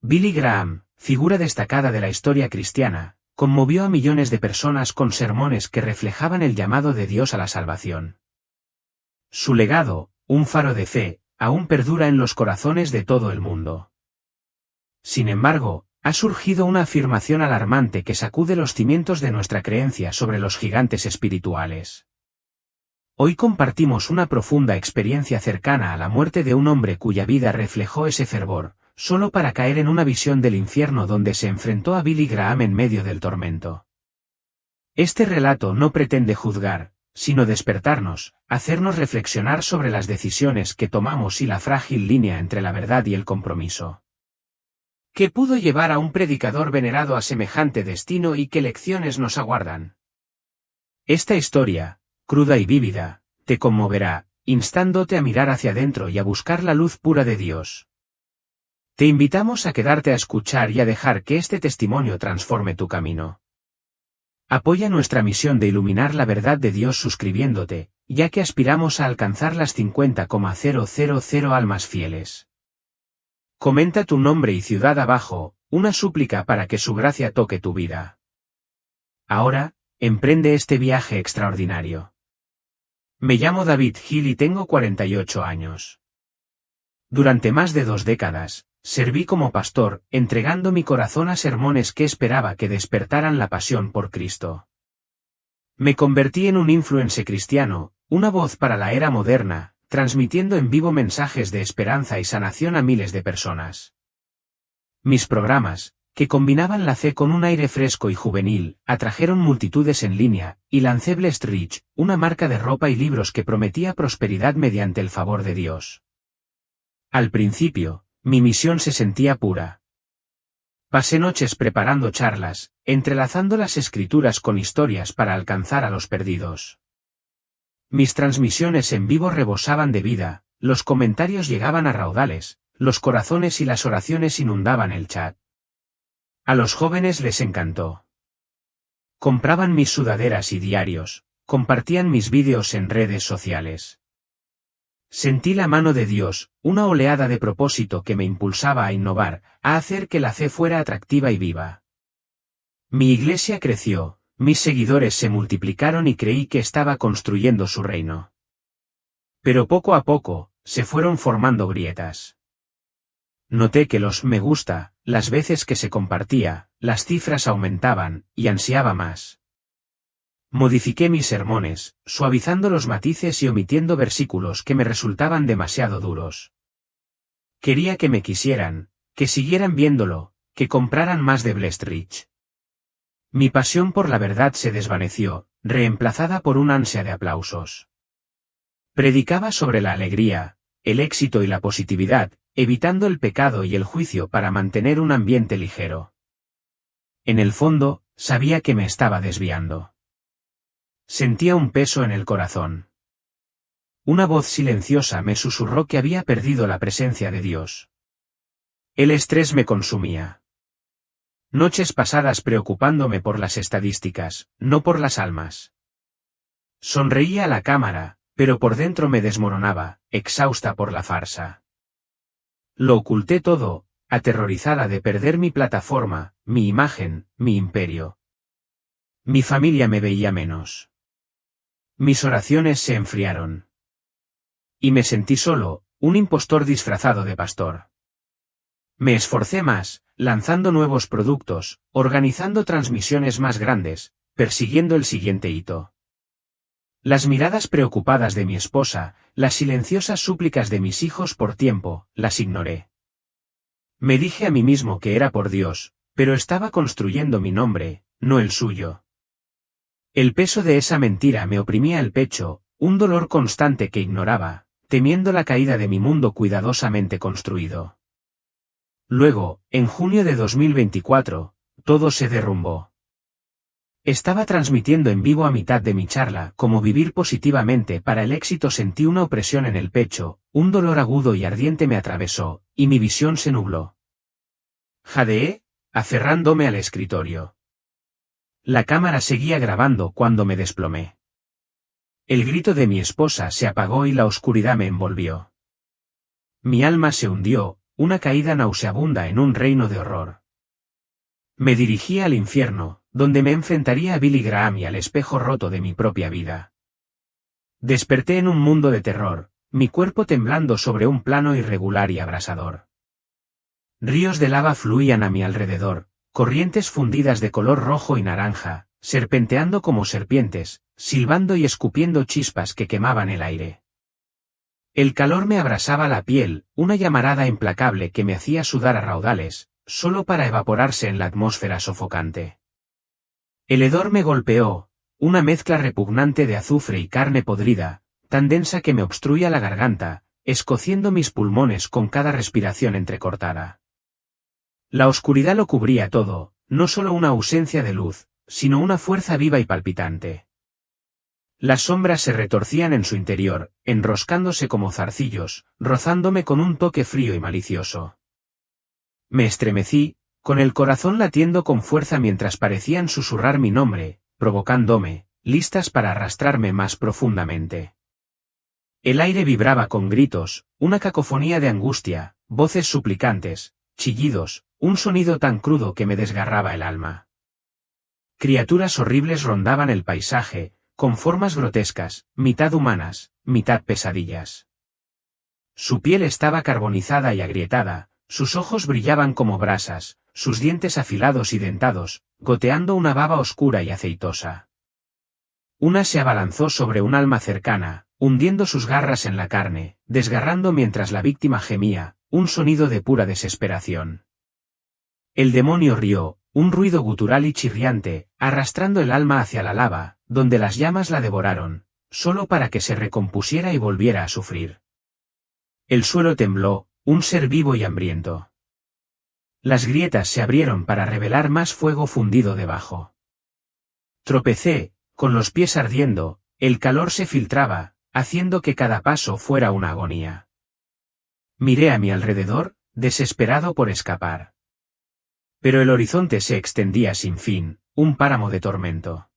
Billy Graham, figura destacada de la historia cristiana, conmovió a millones de personas con sermones que reflejaban el llamado de Dios a la salvación. Su legado, un faro de fe, aún perdura en los corazones de todo el mundo. Sin embargo, ha surgido una afirmación alarmante que sacude los cimientos de nuestra creencia sobre los gigantes espirituales. Hoy compartimos una profunda experiencia cercana a la muerte de un hombre cuya vida reflejó ese fervor, solo para caer en una visión del infierno donde se enfrentó a Billy Graham en medio del tormento. Este relato no pretende juzgar, sino despertarnos, hacernos reflexionar sobre las decisiones que tomamos y la frágil línea entre la verdad y el compromiso. ¿Qué pudo llevar a un predicador venerado a semejante destino y qué lecciones nos aguardan? Esta historia, cruda y vívida, te conmoverá, instándote a mirar hacia adentro y a buscar la luz pura de Dios. Te invitamos a quedarte a escuchar y a dejar que este testimonio transforme tu camino. Apoya nuestra misión de iluminar la verdad de Dios suscribiéndote, ya que aspiramos a alcanzar las 50,000 almas fieles. Comenta tu nombre y ciudad abajo, una súplica para que su gracia toque tu vida. Ahora, emprende este viaje extraordinario. Me llamo David Hill y tengo 48 años. Durante más de 2 décadas, serví como pastor, entregando mi corazón a sermones que esperaba que despertaran la pasión por Cristo. Me convertí en un influencer cristiano, una voz para la era moderna, transmitiendo en vivo mensajes de esperanza y sanación a miles de personas. Mis programas, que combinaban la fe con un aire fresco y juvenil, atrajeron multitudes en línea, y lancé Blessed Rich, una marca de ropa y libros que prometía prosperidad mediante el favor de Dios. Al principio, mi misión se sentía pura. Pasé noches preparando charlas, entrelazando las escrituras con historias para alcanzar a los perdidos. Mis transmisiones en vivo rebosaban de vida, los comentarios llegaban a raudales, los corazones y las oraciones inundaban el chat. A los jóvenes les encantó. Compraban mis sudaderas y diarios, compartían mis vídeos en redes sociales. Sentí la mano de Dios, una oleada de propósito que me impulsaba a innovar, a hacer que la fe fuera atractiva y viva. Mi iglesia creció, mis seguidores se multiplicaron y creí que estaba construyendo su reino. Pero poco a poco, se fueron formando grietas. Noté que los me gusta, las veces que se compartía, las cifras aumentaban, y ansiaba más. Modifiqué mis sermones, suavizando los matices y omitiendo versículos que me resultaban demasiado duros. Quería que me quisieran, que siguieran viéndolo, que compraran más de Blessed Rich. Mi pasión por la verdad se desvaneció, reemplazada por un ansia de aplausos. Predicaba sobre la alegría, el éxito y la positividad, evitando el pecado y el juicio para mantener un ambiente ligero. En el fondo, sabía que me estaba desviando. Sentía un peso en el corazón. Una voz silenciosa me susurró que había perdido la presencia de Dios. El estrés me consumía. Noches pasadas preocupándome por las estadísticas, no por las almas. Sonreía a la cámara, pero por dentro me desmoronaba, exhausta por la farsa. Lo oculté todo, aterrorizada de perder mi plataforma, mi imagen, mi imperio. Mi familia me veía menos. Mis oraciones se enfriaron. Y me sentí solo, un impostor disfrazado de pastor. Me esforcé más, lanzando nuevos productos, organizando transmisiones más grandes, persiguiendo el siguiente hito. Las miradas preocupadas de mi esposa, las silenciosas súplicas de mis hijos por tiempo, las ignoré. Me dije a mí mismo que era por Dios, pero estaba construyendo mi nombre, no el suyo. El peso de esa mentira me oprimía el pecho, un dolor constante que ignoraba, temiendo la caída de mi mundo cuidadosamente construido. Luego, en junio de 2024, todo se derrumbó. Estaba transmitiendo en vivo a mitad de mi charla cómo vivir positivamente para el éxito. Sentí una opresión en el pecho, un dolor agudo y ardiente me atravesó, y mi visión se nubló. Jadeé, aferrándome al escritorio. La cámara seguía grabando cuando me desplomé. El grito de mi esposa se apagó y la oscuridad me envolvió. Mi alma se hundió, una caída nauseabunda en un reino de horror. Me dirigía al infierno, donde me enfrentaría a Billy Graham y al espejo roto de mi propia vida. Desperté en un mundo de terror, mi cuerpo temblando sobre un plano irregular y abrasador. Ríos de lava fluían a mi alrededor, corrientes fundidas de color rojo y naranja, serpenteando como serpientes, silbando y escupiendo chispas que quemaban el aire. El calor me abrasaba la piel, una llamarada implacable que me hacía sudar a raudales, solo para evaporarse en la atmósfera sofocante. El hedor me golpeó, una mezcla repugnante de azufre y carne podrida, tan densa que me obstruía la garganta, escociendo mis pulmones con cada respiración entrecortada. La oscuridad lo cubría todo, no solo una ausencia de luz, sino una fuerza viva y palpitante. Las sombras se retorcían en su interior, enroscándose como zarcillos, rozándome con un toque frío y malicioso. Me estremecí, con el corazón latiendo con fuerza mientras parecían susurrar mi nombre, provocándome, listas para arrastrarme más profundamente. El aire vibraba con gritos, una cacofonía de angustia, voces suplicantes, chillidos, un sonido tan crudo que me desgarraba el alma. Criaturas horribles rondaban el paisaje, con formas grotescas, mitad humanas, mitad pesadillas. Su piel estaba carbonizada y agrietada, sus ojos brillaban como brasas, sus dientes afilados y dentados, goteando una baba oscura y aceitosa. Una se abalanzó sobre un alma cercana, hundiendo sus garras en la carne, desgarrando mientras la víctima gemía, un sonido de pura desesperación. El demonio rió, un ruido gutural y chirriante, arrastrando el alma hacia la lava, donde las llamas la devoraron, solo para que se recompusiera y volviera a sufrir. El suelo tembló, un ser vivo y hambriento. Las grietas se abrieron para revelar más fuego fundido debajo. Tropecé, con los pies ardiendo, el calor se filtraba, haciendo que cada paso fuera una agonía. Miré a mi alrededor, desesperado por escapar. Pero el horizonte se extendía sin fin, un páramo de tormento.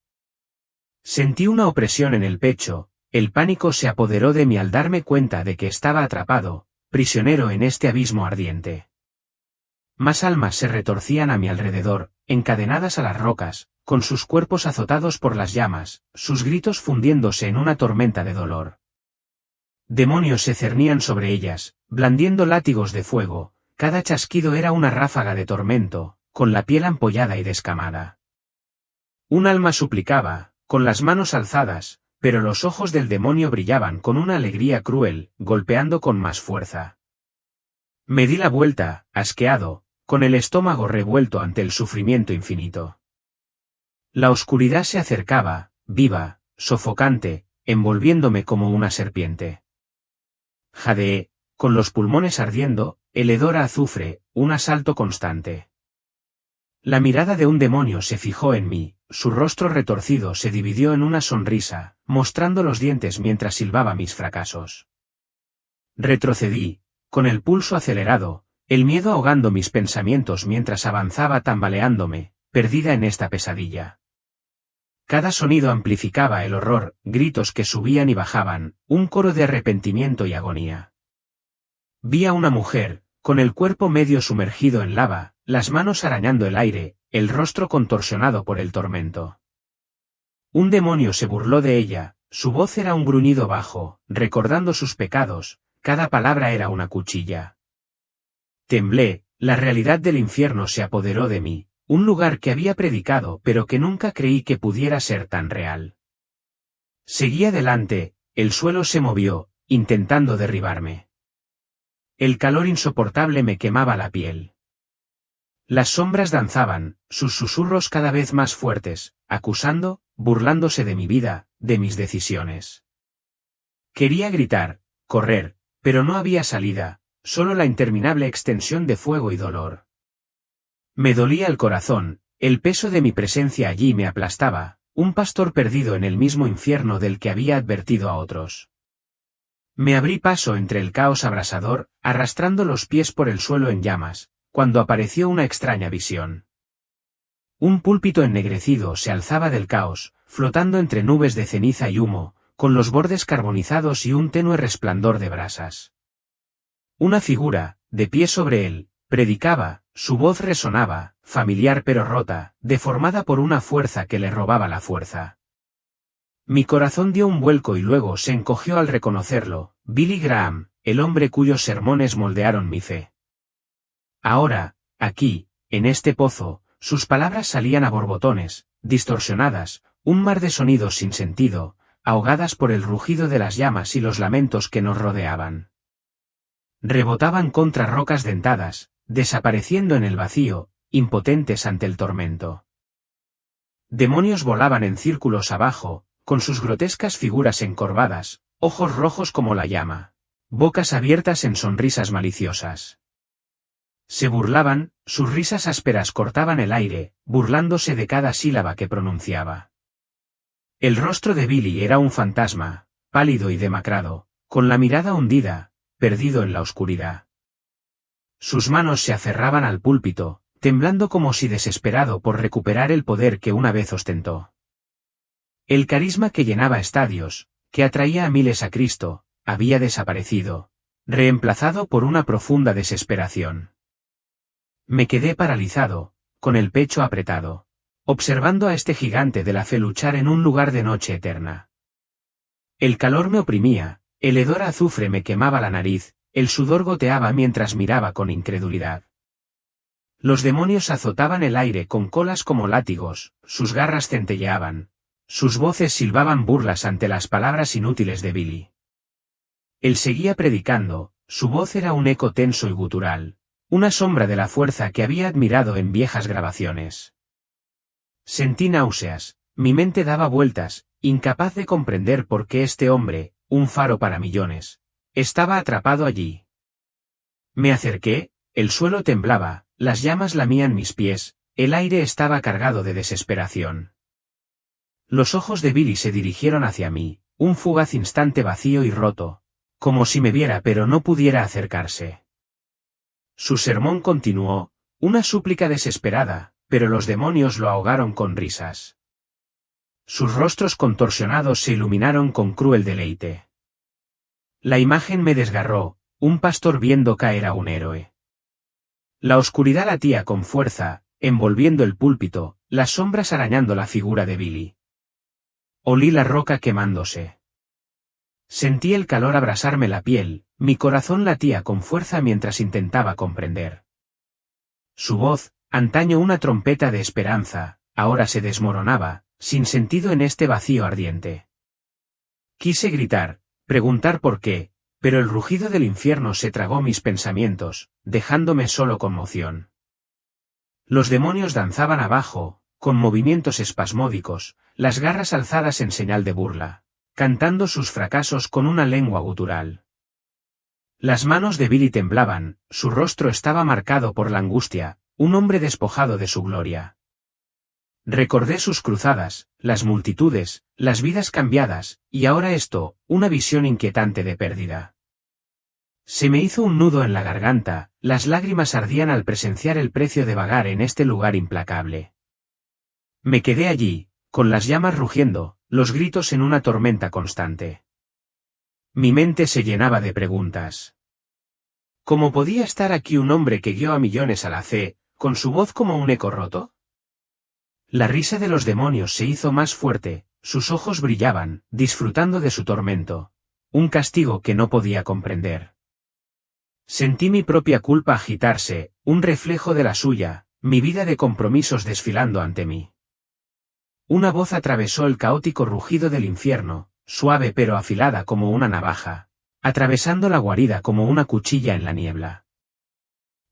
Sentí una opresión en el pecho, el pánico se apoderó de mí al darme cuenta de que estaba atrapado, prisionero en este abismo ardiente. Más almas se retorcían a mi alrededor, encadenadas a las rocas, con sus cuerpos azotados por las llamas, sus gritos fundiéndose en una tormenta de dolor. Demonios se cernían sobre ellas, blandiendo látigos de fuego, cada chasquido era una ráfaga de tormento, con la piel ampollada y descamada. Un alma suplicaba, con las manos alzadas, pero los ojos del demonio brillaban con una alegría cruel, golpeando con más fuerza. Me di la vuelta, asqueado, con el estómago revuelto ante el sufrimiento infinito. La oscuridad se acercaba, viva, sofocante, envolviéndome como una serpiente. Jadeé, con los pulmones ardiendo, el hedor a azufre, un asalto constante. La mirada de un demonio se fijó en mí, su rostro retorcido se dividió en una sonrisa, mostrando los dientes mientras silbaba mis fracasos. Retrocedí, con el pulso acelerado, el miedo ahogando mis pensamientos mientras avanzaba tambaleándome, perdida en esta pesadilla. Cada sonido amplificaba el horror, gritos que subían y bajaban, un coro de arrepentimiento y agonía. Vi a una mujer, con el cuerpo medio sumergido en lava, las manos arañando el aire, el rostro contorsionado por el tormento. Un demonio se burló de ella, su voz era un gruñido bajo, recordando sus pecados, cada palabra era una cuchilla. Temblé, la realidad del infierno se apoderó de mí, un lugar que había predicado pero que nunca creí que pudiera ser tan real. Seguí adelante, el suelo se movió, intentando derribarme. El calor insoportable me quemaba la piel. Las sombras danzaban, sus susurros cada vez más fuertes, acusando, burlándose de mi vida, de mis decisiones. Quería gritar, correr, pero no había salida, solo la interminable extensión de fuego y dolor. Me dolía el corazón, el peso de mi presencia allí me aplastaba, un pastor perdido en el mismo infierno del que había advertido a otros. Me abrí paso entre el caos abrasador, arrastrando los pies por el suelo en llamas, cuando apareció una extraña visión. Un púlpito ennegrecido se alzaba del caos, flotando entre nubes de ceniza y humo, con los bordes carbonizados y un tenue resplandor de brasas. Una figura, de pie sobre él, predicaba, su voz resonaba, familiar pero rota, deformada por una fuerza que le robaba la fuerza. Mi corazón dio un vuelco y luego se encogió al reconocerlo, Billy Graham, el hombre cuyos sermones moldearon mi fe. Ahora, aquí, en este pozo, sus palabras salían a borbotones, distorsionadas, un mar de sonidos sin sentido, ahogadas por el rugido de las llamas y los lamentos que nos rodeaban. Rebotaban contra rocas dentadas, desapareciendo en el vacío, impotentes ante el tormento. Demonios volaban en círculos abajo, con sus grotescas figuras encorvadas, ojos rojos como la llama, bocas abiertas en sonrisas maliciosas. Se burlaban, sus risas ásperas cortaban el aire, burlándose de cada sílaba que pronunciaba. El rostro de Billy era un fantasma, pálido y demacrado, con la mirada hundida, perdido en la oscuridad. Sus manos se aferraban al púlpito, temblando como si desesperado por recuperar el poder que una vez ostentó. El carisma que llenaba estadios, que atraía a miles a Cristo, había desaparecido, reemplazado por una profunda desesperación. Me quedé paralizado, con el pecho apretado, observando a este gigante de la fe luchar en un lugar de noche eterna. El calor me oprimía, el hedor a azufre me quemaba la nariz, el sudor goteaba mientras miraba con incredulidad. Los demonios azotaban el aire con colas como látigos, sus garras centelleaban, sus voces silbaban burlas ante las palabras inútiles de Billy. Él seguía predicando, su voz era un eco tenso y gutural, una sombra de la fuerza que había admirado en viejas grabaciones. Sentí náuseas, mi mente daba vueltas, incapaz de comprender por qué este hombre, un faro para millones, estaba atrapado allí. Me acerqué, el suelo temblaba, las llamas lamían mis pies, el aire estaba cargado de desesperación. Los ojos de Billy se dirigieron hacia mí, un fugaz instante vacío y roto, como si me viera pero no pudiera acercarse. Su sermón continuó, una súplica desesperada, pero los demonios lo ahogaron con risas. Sus rostros contorsionados se iluminaron con cruel deleite. La imagen me desgarró, un pastor viendo caer a un héroe. La oscuridad latía con fuerza, envolviendo el púlpito, las sombras arañando la figura de Billy. Olí la roca quemándose. Sentí el calor abrasarme la piel, mi corazón latía con fuerza mientras intentaba comprender. Su voz, antaño una trompeta de esperanza, ahora se desmoronaba, sin sentido en este vacío ardiente. Quise gritar, preguntar por qué, pero el rugido del infierno se tragó mis pensamientos, dejándome solo conmoción. Los demonios danzaban abajo, con movimientos espasmódicos, las garras alzadas en señal de burla, cantando sus fracasos con una lengua gutural. Las manos de Billy temblaban, su rostro estaba marcado por la angustia, un hombre despojado de su gloria. Recordé sus cruzadas, las multitudes, las vidas cambiadas, y ahora esto, una visión inquietante de pérdida. Se me hizo un nudo en la garganta, las lágrimas ardían al presenciar el precio de vagar en este lugar implacable. Me quedé allí, con las llamas rugiendo, los gritos en una tormenta constante. Mi mente se llenaba de preguntas. ¿Cómo podía estar aquí un hombre que guió a millones a la fe, con su voz como un eco roto? La risa de los demonios se hizo más fuerte, sus ojos brillaban, disfrutando de su tormento, un castigo que no podía comprender. Sentí mi propia culpa agitarse, un reflejo de la suya, mi vida de compromisos desfilando ante mí. Una voz atravesó el caótico rugido del infierno, suave pero afilada como una navaja, atravesando la guarida como una cuchilla en la niebla.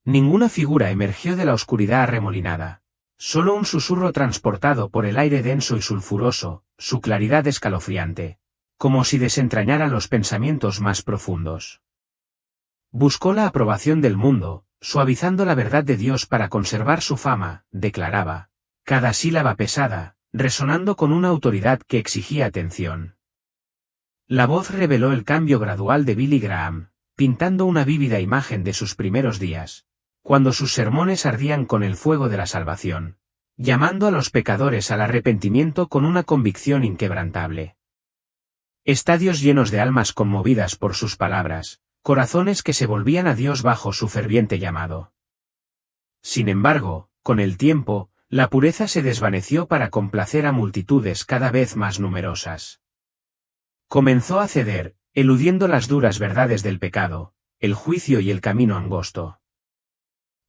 Ninguna figura emergió de la oscuridad arremolinada, solo un susurro transportado por el aire denso y sulfuroso, su claridad escalofriante, como si desentrañara los pensamientos más profundos. Buscó la aprobación del mundo, suavizando la verdad de Dios para conservar su fama, declaraba, cada sílaba pesada, resonando con una autoridad que exigía atención. La voz reveló el cambio gradual de Billy Graham, pintando una vívida imagen de sus primeros días, cuando sus sermones ardían con el fuego de la salvación, llamando a los pecadores al arrepentimiento con una convicción inquebrantable. Estadios llenos de almas conmovidas por sus palabras, corazones que se volvían a Dios bajo su ferviente llamado. Sin embargo, con el tiempo, la pureza se desvaneció para complacer a multitudes cada vez más numerosas. Comenzó a ceder, eludiendo las duras verdades del pecado, el juicio y el camino angosto.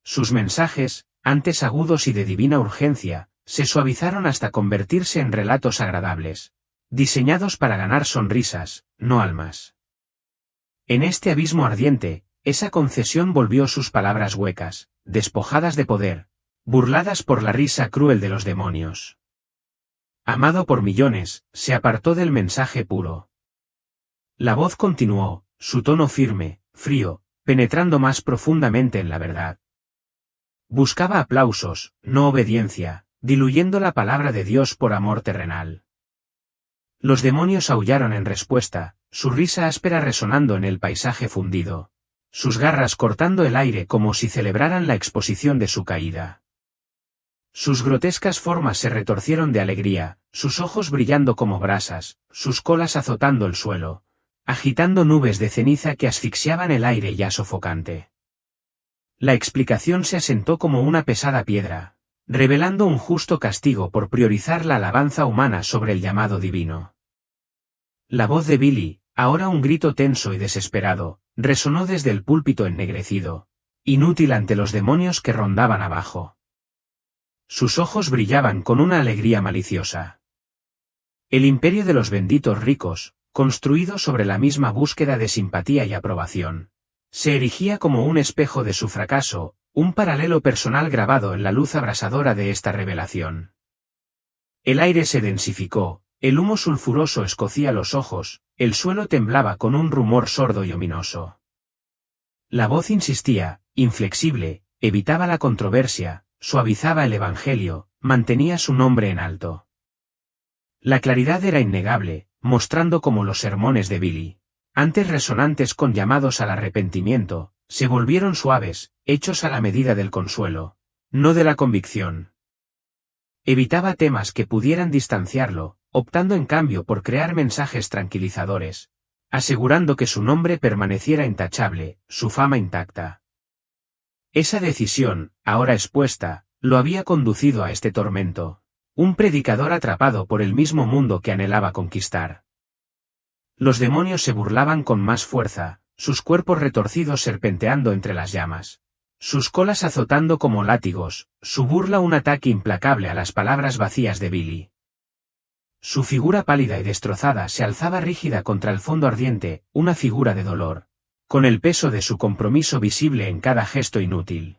Sus mensajes, antes agudos y de divina urgencia, se suavizaron hasta convertirse en relatos agradables, diseñados para ganar sonrisas, no almas. En este abismo ardiente, esa concesión volvió sus palabras huecas, despojadas de poder, burladas por la risa cruel de los demonios. Amado por millones, se apartó del mensaje puro. La voz continuó, su tono firme, frío, penetrando más profundamente en la verdad. Buscaba aplausos, no obediencia, diluyendo la palabra de Dios por amor terrenal. Los demonios aullaron en respuesta, su risa áspera resonando en el paisaje fundido, sus garras cortando el aire como si celebraran la exposición de su caída. Sus grotescas formas se retorcieron de alegría, sus ojos brillando como brasas, sus colas azotando el suelo, agitando nubes de ceniza que asfixiaban el aire ya sofocante. La explicación se asentó como una pesada piedra, revelando un justo castigo por priorizar la alabanza humana sobre el llamado divino. La voz de Billy, ahora un grito tenso y desesperado, resonó desde el púlpito ennegrecido, inútil ante los demonios que rondaban abajo. Sus ojos brillaban con una alegría maliciosa. El imperio de los benditos ricos, construido sobre la misma búsqueda de simpatía y aprobación, se erigía como un espejo de su fracaso, un paralelo personal grabado en la luz abrasadora de esta revelación. El aire se densificó, el humo sulfuroso escocía los ojos, el suelo temblaba con un rumor sordo y ominoso. La voz insistía, inflexible, evitaba la controversia, suavizaba el evangelio, mantenía su nombre en alto. La claridad era innegable, mostrando cómo los sermones de Billy, antes resonantes con llamados al arrepentimiento, se volvieron suaves, hechos a la medida del consuelo, no de la convicción. Evitaba temas que pudieran distanciarlo, optando en cambio por crear mensajes tranquilizadores, asegurando que su nombre permaneciera intachable, su fama intacta. Esa decisión, ahora expuesta, lo había conducido a este tormento, un predicador atrapado por el mismo mundo que anhelaba conquistar. Los demonios se burlaban con más fuerza, sus cuerpos retorcidos serpenteando entre las llamas, sus colas azotando como látigos, su burla un ataque implacable a las palabras vacías de Billy. Su figura pálida y destrozada se alzaba rígida contra el fondo ardiente, una figura de dolor, con el peso de su compromiso visible en cada gesto inútil.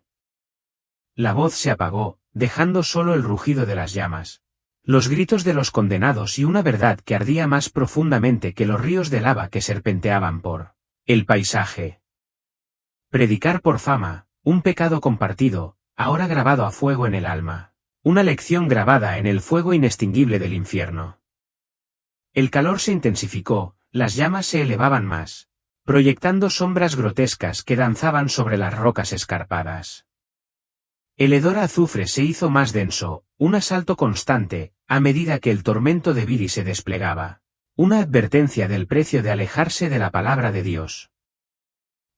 La voz se apagó, dejando solo el rugido de las llamas, los gritos de los condenados y una verdad que ardía más profundamente que los ríos de lava que serpenteaban por el paisaje. Predicar por fama, un pecado compartido, ahora grabado a fuego en el alma, una lección grabada en el fuego inextinguible del infierno. El calor se intensificó, las llamas se elevaban más, proyectando sombras grotescas que danzaban sobre las rocas escarpadas. El hedor a azufre se hizo más denso, un asalto constante, a medida que el tormento de Billy se desplegaba, una advertencia del precio de alejarse de la palabra de Dios.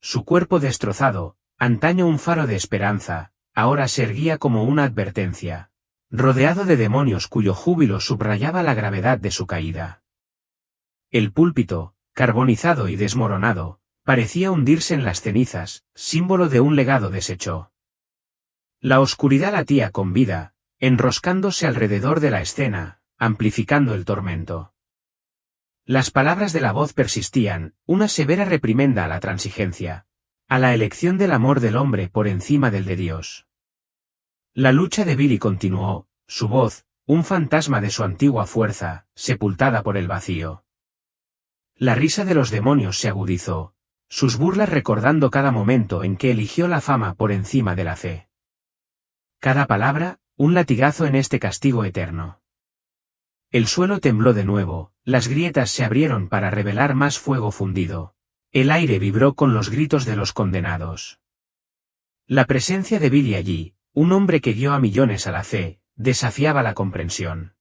Su cuerpo destrozado, antaño un faro de esperanza, ahora se erguía como una advertencia, rodeado de demonios cuyo júbilo subrayaba la gravedad de su caída. El púlpito, carbonizado y desmoronado, parecía hundirse en las cenizas, símbolo de un legado deshecho. La oscuridad latía con vida, enroscándose alrededor de la escena, amplificando el tormento. Las palabras de la voz persistían, una severa reprimenda a la transigencia, a la elección del amor del hombre por encima del de Dios. La lucha de Billy continuó, su voz, un fantasma de su antigua fuerza, sepultada por el vacío. La risa de los demonios se agudizó, sus burlas recordando cada momento en que eligió la fama por encima de la fe. Cada palabra, un latigazo en este castigo eterno. El suelo tembló de nuevo, las grietas se abrieron para revelar más fuego fundido. El aire vibró con los gritos de los condenados. La presencia de Billy allí, un hombre que guió a millones a la fe, desafiaba la comprensión.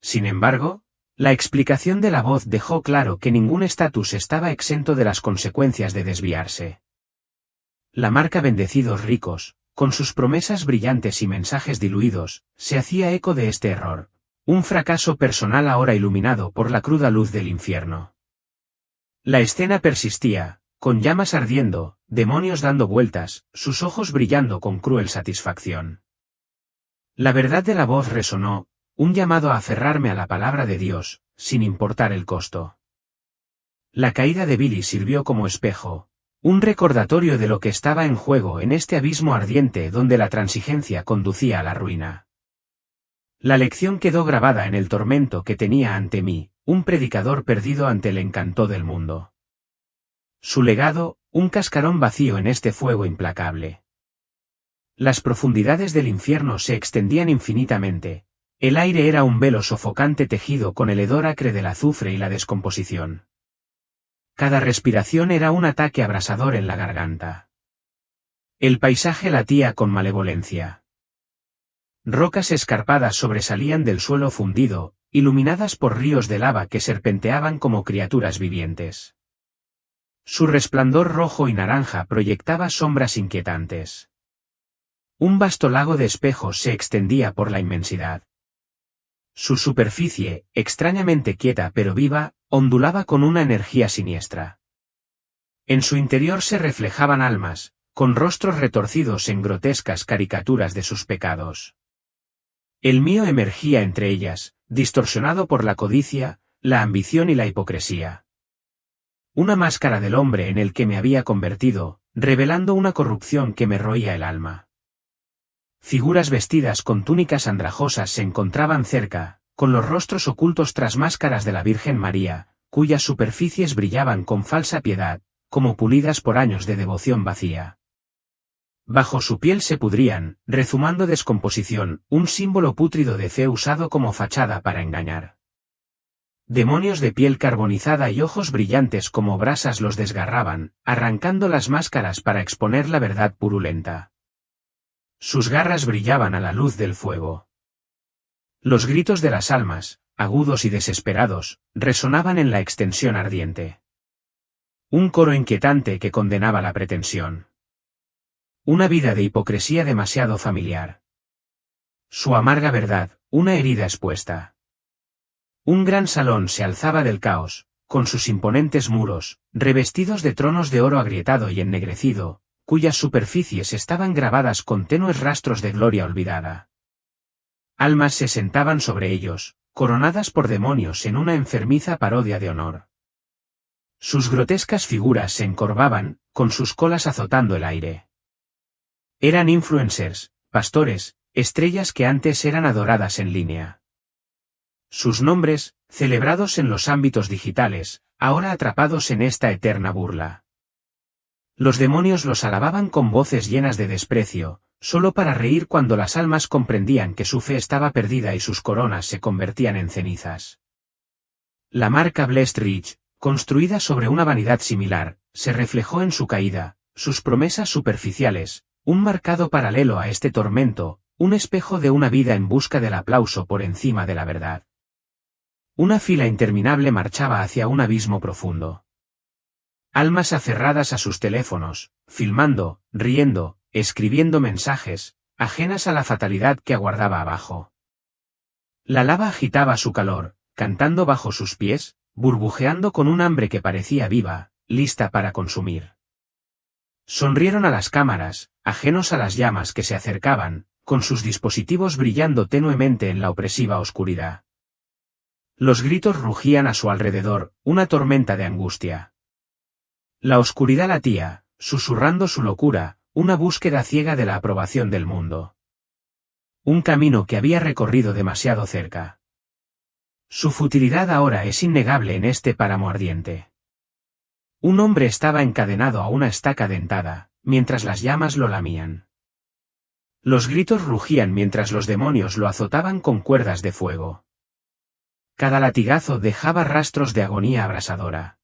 Sin embargo, La explicación de la voz dejó claro que ningún estatus estaba exento de las consecuencias de desviarse. La marca Bendecidos Ricos, con sus promesas brillantes y mensajes diluidos, se hacía eco de este error. Un fracaso personal ahora iluminado por la cruda luz del infierno. La escena persistía, con llamas ardiendo, demonios dando vueltas, sus ojos brillando con cruel satisfacción. La verdad de la voz resonó, un llamado a aferrarme a la palabra de Dios, sin importar el costo. La caída de Billy sirvió como espejo, un recordatorio de lo que estaba en juego en este abismo ardiente donde la transigencia conducía a la ruina. La lección quedó grabada en el tormento que tenía ante mí, un predicador perdido ante el encanto del mundo. Su legado, un cascarón vacío en este fuego implacable. Las profundidades del infierno se extendían infinitamente. El aire era un velo sofocante tejido con el hedor acre del azufre y la descomposición. Cada respiración era un ataque abrasador en la garganta. El paisaje latía con malevolencia. Rocas escarpadas sobresalían del suelo fundido, iluminadas por ríos de lava que serpenteaban como criaturas vivientes. Su resplandor rojo y naranja proyectaba sombras inquietantes. Un vasto lago de espejos se extendía por la inmensidad. Su superficie, extrañamente quieta pero viva, ondulaba con una energía siniestra. En su interior se reflejaban almas, con rostros retorcidos en grotescas caricaturas de sus pecados. El mío emergía entre ellas, distorsionado por la codicia, la ambición y la hipocresía. Una máscara del hombre en el que me había convertido, revelando una corrupción que me roía el alma. Figuras vestidas con túnicas andrajosas se encontraban cerca, con los rostros ocultos tras máscaras de la Virgen María, cuyas superficies brillaban con falsa piedad, como pulidas por años de devoción vacía. Bajo su piel se pudrían, rezumando descomposición, un símbolo pútrido de fe usado como fachada para engañar. Demonios de piel carbonizada y ojos brillantes como brasas los desgarraban, arrancando las máscaras para exponer la verdad purulenta. Sus garras brillaban a la luz del fuego. Los gritos de las almas, agudos y desesperados, resonaban en la extensión ardiente. Un coro inquietante que condenaba la pretensión. Una vida de hipocresía demasiado familiar. Su amarga verdad, una herida expuesta. Un gran salón se alzaba del caos, con sus imponentes muros, revestidos de tronos de oro agrietado y ennegrecido, cuyas superficies estaban grabadas con tenues rastros de gloria olvidada. Almas se sentaban sobre ellos, coronadas por demonios en una enfermiza parodia de honor. Sus grotescas figuras se encorvaban, con sus colas azotando el aire. Eran influencers, pastores, estrellas que antes eran adoradas en línea. Sus nombres, celebrados en los ámbitos digitales, ahora atrapados en esta eterna burla. Los demonios los alababan con voces llenas de desprecio, solo para reír cuando las almas comprendían que su fe estaba perdida y sus coronas se convertían en cenizas. La marca Blessed Rich, construida sobre una vanidad similar, se reflejó en su caída, sus promesas superficiales, un marcado paralelo a este tormento, un espejo de una vida en busca del aplauso por encima de la verdad. Una fila interminable marchaba hacia un abismo profundo. Almas aferradas a sus teléfonos, filmando, riendo, escribiendo mensajes, ajenas a la fatalidad que aguardaba abajo. La lava agitaba su calor, cantando bajo sus pies, burbujeando con un hambre que parecía viva, lista para consumir. Sonrieron a las cámaras, ajenos a las llamas que se acercaban, con sus dispositivos brillando tenuemente en la opresiva oscuridad. Los gritos rugían a su alrededor, una tormenta de angustia. La oscuridad latía, susurrando su locura, una búsqueda ciega de la aprobación del mundo. Un camino que había recorrido demasiado cerca. Su futilidad ahora es innegable en este páramo ardiente. Un hombre estaba encadenado a una estaca dentada, mientras las llamas lo lamían. Los gritos rugían mientras los demonios lo azotaban con cuerdas de fuego. Cada latigazo dejaba rastros de agonía abrasadora.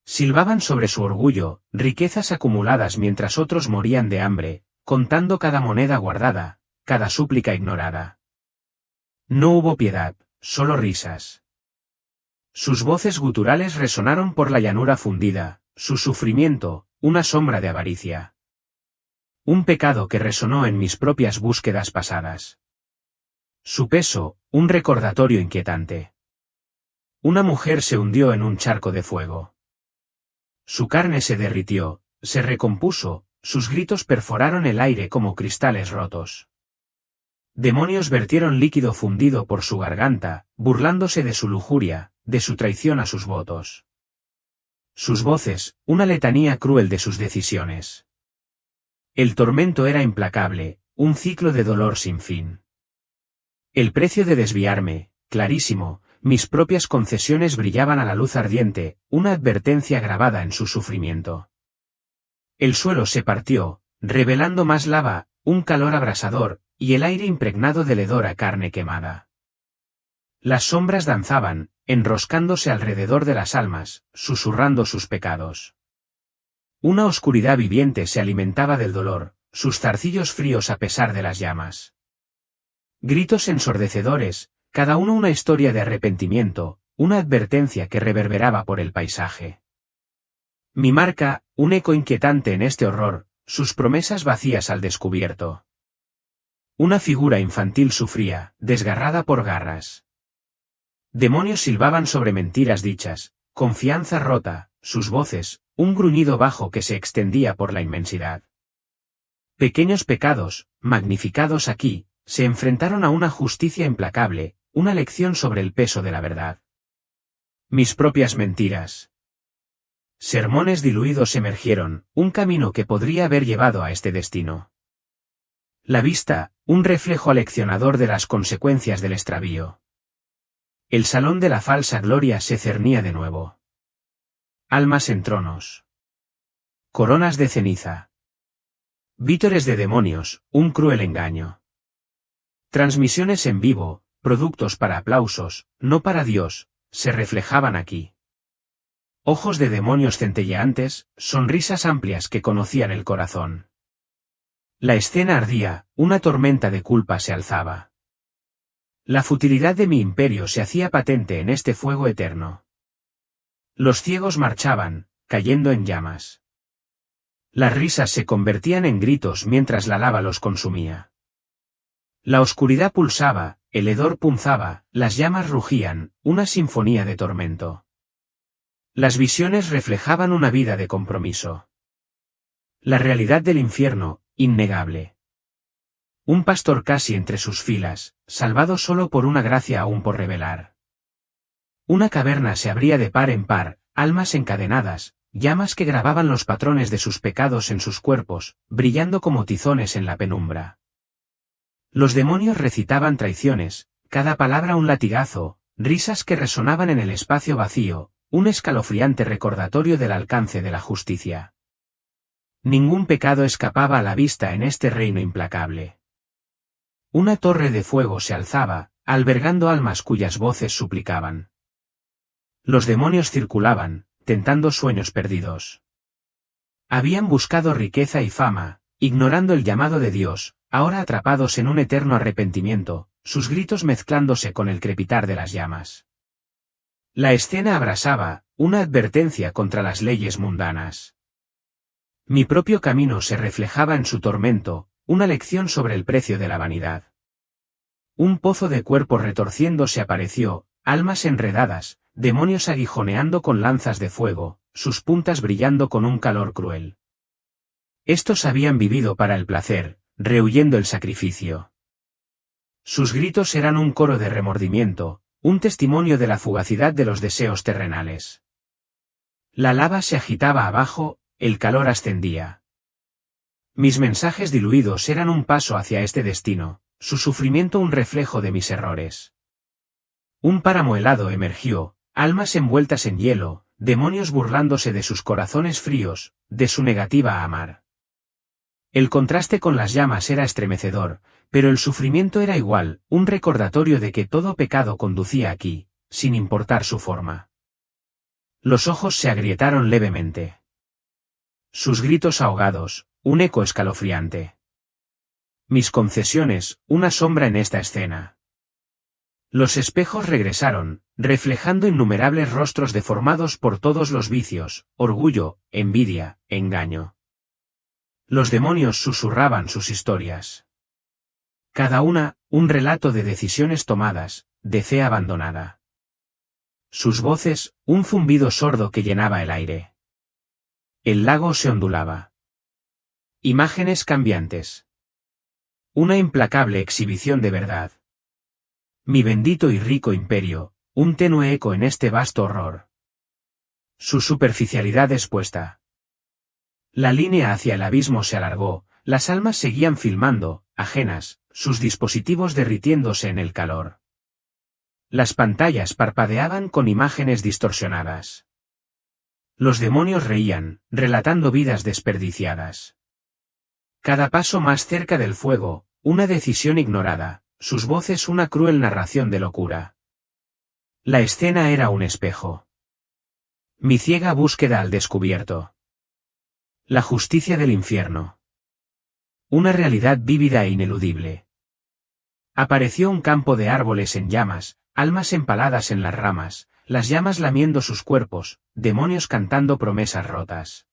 Silbaban sobre su orgullo, riquezas acumuladas mientras otros morían de hambre, contando cada moneda guardada, cada súplica ignorada. No hubo piedad, solo risas. Sus voces guturales resonaron por la llanura fundida, su sufrimiento, una sombra de avaricia. Un pecado que resonó en mis propias búsquedas pasadas. Su peso, un recordatorio inquietante. Una mujer se hundió en un charco de fuego. Su carne se derritió, se recompuso, sus gritos perforaron el aire como cristales rotos. Demonios vertieron líquido fundido por su garganta, burlándose de su lujuria, de su traición a sus votos. Sus voces, una letanía cruel de sus decisiones. El tormento era implacable, un ciclo de dolor sin fin. El precio de desviarme, clarísimo, mis propias concesiones brillaban a la luz ardiente, una advertencia grabada en su sufrimiento. El suelo se partió, revelando más lava, un calor abrasador, y el aire impregnado del hedor a carne quemada. Las sombras danzaban, enroscándose alrededor de las almas, susurrando sus pecados. Una oscuridad viviente se alimentaba del dolor, sus zarcillos fríos a pesar de las llamas. Gritos ensordecedores, cada uno una historia de arrepentimiento, una advertencia que reverberaba por el paisaje. Mi marca, un eco inquietante en este horror, sus promesas vacías al descubierto. Una figura infantil sufría, desgarrada por garras. Demonios silbaban sobre mentiras dichas, confianza rota, sus voces, un gruñido bajo que se extendía por la inmensidad. Pequeños pecados, magnificados aquí, se enfrentaron a una justicia implacable, una lección sobre el peso de la verdad. Mis propias mentiras. Sermones diluidos emergieron, un camino que podría haber llevado a este destino. La vista, un reflejo aleccionador de las consecuencias del extravío. El salón de la falsa gloria se cernía de nuevo. Almas en tronos. Coronas de ceniza. Vítores de demonios, un cruel engaño. Transmisiones en vivo, productos para aplausos, no para Dios, se reflejaban aquí. Ojos de demonios centelleantes, sonrisas amplias que conocían el corazón. La escena ardía, una tormenta de culpa se alzaba. La futilidad de mi imperio se hacía patente en este fuego eterno. Los ciegos marchaban, cayendo en llamas. Las risas se convertían en gritos mientras la lava los consumía. La oscuridad pulsaba, el hedor punzaba, las llamas rugían, una sinfonía de tormento. Las visiones reflejaban una vida de compromiso. La realidad del infierno, innegable. Un pastor casi entre sus filas, salvado solo por una gracia aún por revelar. Una caverna se abría de par en par, almas encadenadas, llamas que grababan los patrones de sus pecados en sus cuerpos, brillando como tizones en la penumbra. Los demonios recitaban traiciones, cada palabra un latigazo, risas que resonaban en el espacio vacío, un escalofriante recordatorio del alcance de la justicia. Ningún pecado escapaba a la vista en este reino implacable. Una torre de fuego se alzaba, albergando almas cuyas voces suplicaban. Los demonios circulaban, tentando sueños perdidos. Habían buscado riqueza y fama, ignorando el llamado de Dios, ahora atrapados en un eterno arrepentimiento, sus gritos mezclándose con el crepitar de las llamas. La escena abrasaba, una advertencia contra las leyes mundanas. Mi propio camino se reflejaba en su tormento, una lección sobre el precio de la vanidad. Un pozo de cuerpos retorciéndose apareció, almas enredadas, demonios aguijoneando con lanzas de fuego, sus puntas brillando con un calor cruel. Estos habían vivido para el placer, rehuyendo el sacrificio. Sus gritos eran un coro de remordimiento, un testimonio de la fugacidad de los deseos terrenales. La lava se agitaba abajo, el calor ascendía. Mis mensajes diluidos eran un paso hacia este destino, su sufrimiento un reflejo de mis errores. Un páramo helado emergió, almas envueltas en hielo, demonios burlándose de sus corazones fríos, de su negativa a amar. El contraste con las llamas era estremecedor, pero el sufrimiento era igual, un recordatorio de que todo pecado conducía aquí, sin importar su forma. Los ojos se agrietaron levemente. Sus gritos ahogados, un eco escalofriante. Mis concesiones, una sombra en esta escena. Los espejos regresaron, reflejando innumerables rostros deformados por todos los vicios, orgullo, envidia, engaño. Los demonios susurraban sus historias. Cada una, un relato de decisiones tomadas, de fe abandonada. Sus voces, un zumbido sordo que llenaba el aire. El lago se ondulaba. Imágenes cambiantes. Una implacable exhibición de verdad. Mi bendito y rico imperio, un tenue eco en este vasto horror. Su superficialidad expuesta. La línea hacia el abismo se alargó, las almas seguían filmando, ajenas, sus dispositivos derritiéndose en el calor. Las pantallas parpadeaban con imágenes distorsionadas. Los demonios reían, relatando vidas desperdiciadas. Cada paso más cerca del fuego, una decisión ignorada, sus voces una cruel narración de locura. La escena era un espejo. Mi ciega búsqueda al descubierto. La justicia del infierno. Una realidad vívida e ineludible. Apareció un campo de árboles en llamas, almas empaladas en las ramas, las llamas lamiendo sus cuerpos, demonios cantando promesas rotas.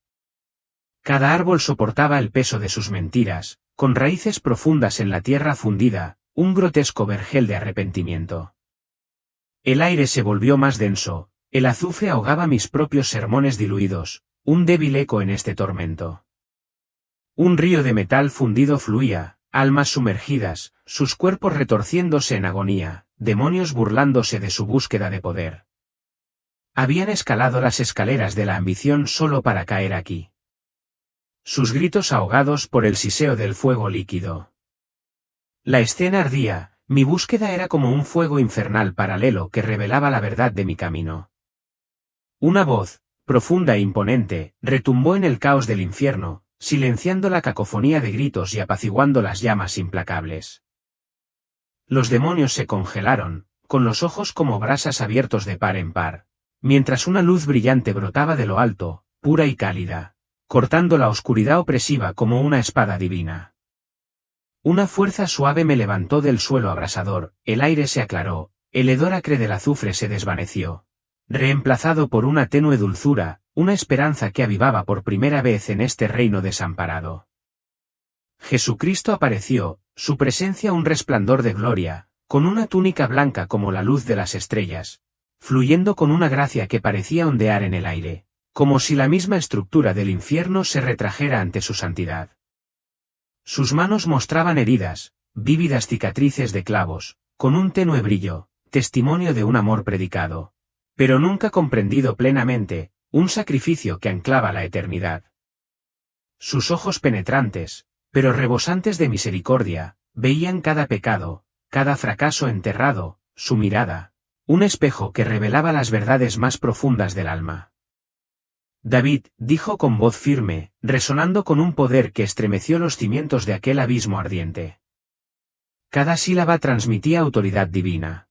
Cada árbol soportaba el peso de sus mentiras, con raíces profundas en la tierra fundida, un grotesco vergel de arrepentimiento. El aire se volvió más denso, el azufre ahogaba mis propios sermones diluidos, un débil eco en este tormento. Un río de metal fundido fluía, almas sumergidas, sus cuerpos retorciéndose en agonía, demonios burlándose de su búsqueda de poder. Habían escalado las escaleras de la ambición solo para caer aquí. Sus gritos ahogados por el siseo del fuego líquido. La escena ardía, mi búsqueda era como un fuego infernal paralelo que revelaba la verdad de mi camino. Una voz, profunda e imponente, retumbó en el caos del infierno, silenciando la cacofonía de gritos y apaciguando las llamas implacables. Los demonios se congelaron, con los ojos como brasas abiertos de par en par, mientras una luz brillante brotaba de lo alto, pura y cálida, cortando la oscuridad opresiva como una espada divina. Una fuerza suave me levantó del suelo abrasador, el aire se aclaró, el hedor acre del azufre se desvaneció, reemplazado por una tenue dulzura, una esperanza que avivaba por primera vez en este reino desamparado. Jesucristo apareció, su presencia un resplandor de gloria, con una túnica blanca como la luz de las estrellas, fluyendo con una gracia que parecía ondear en el aire, como si la misma estructura del infierno se retrajera ante su santidad. Sus manos mostraban heridas, vívidas cicatrices de clavos, con un tenue brillo, testimonio de un amor predicado, pero nunca comprendido plenamente, un sacrificio que anclaba la eternidad. Sus ojos penetrantes, pero rebosantes de misericordia, veían cada pecado, cada fracaso enterrado, su mirada, un espejo que revelaba las verdades más profundas del alma. David, dijo con voz firme, resonando con un poder que estremeció los cimientos de aquel abismo ardiente. Cada sílaba transmitía autoridad divina.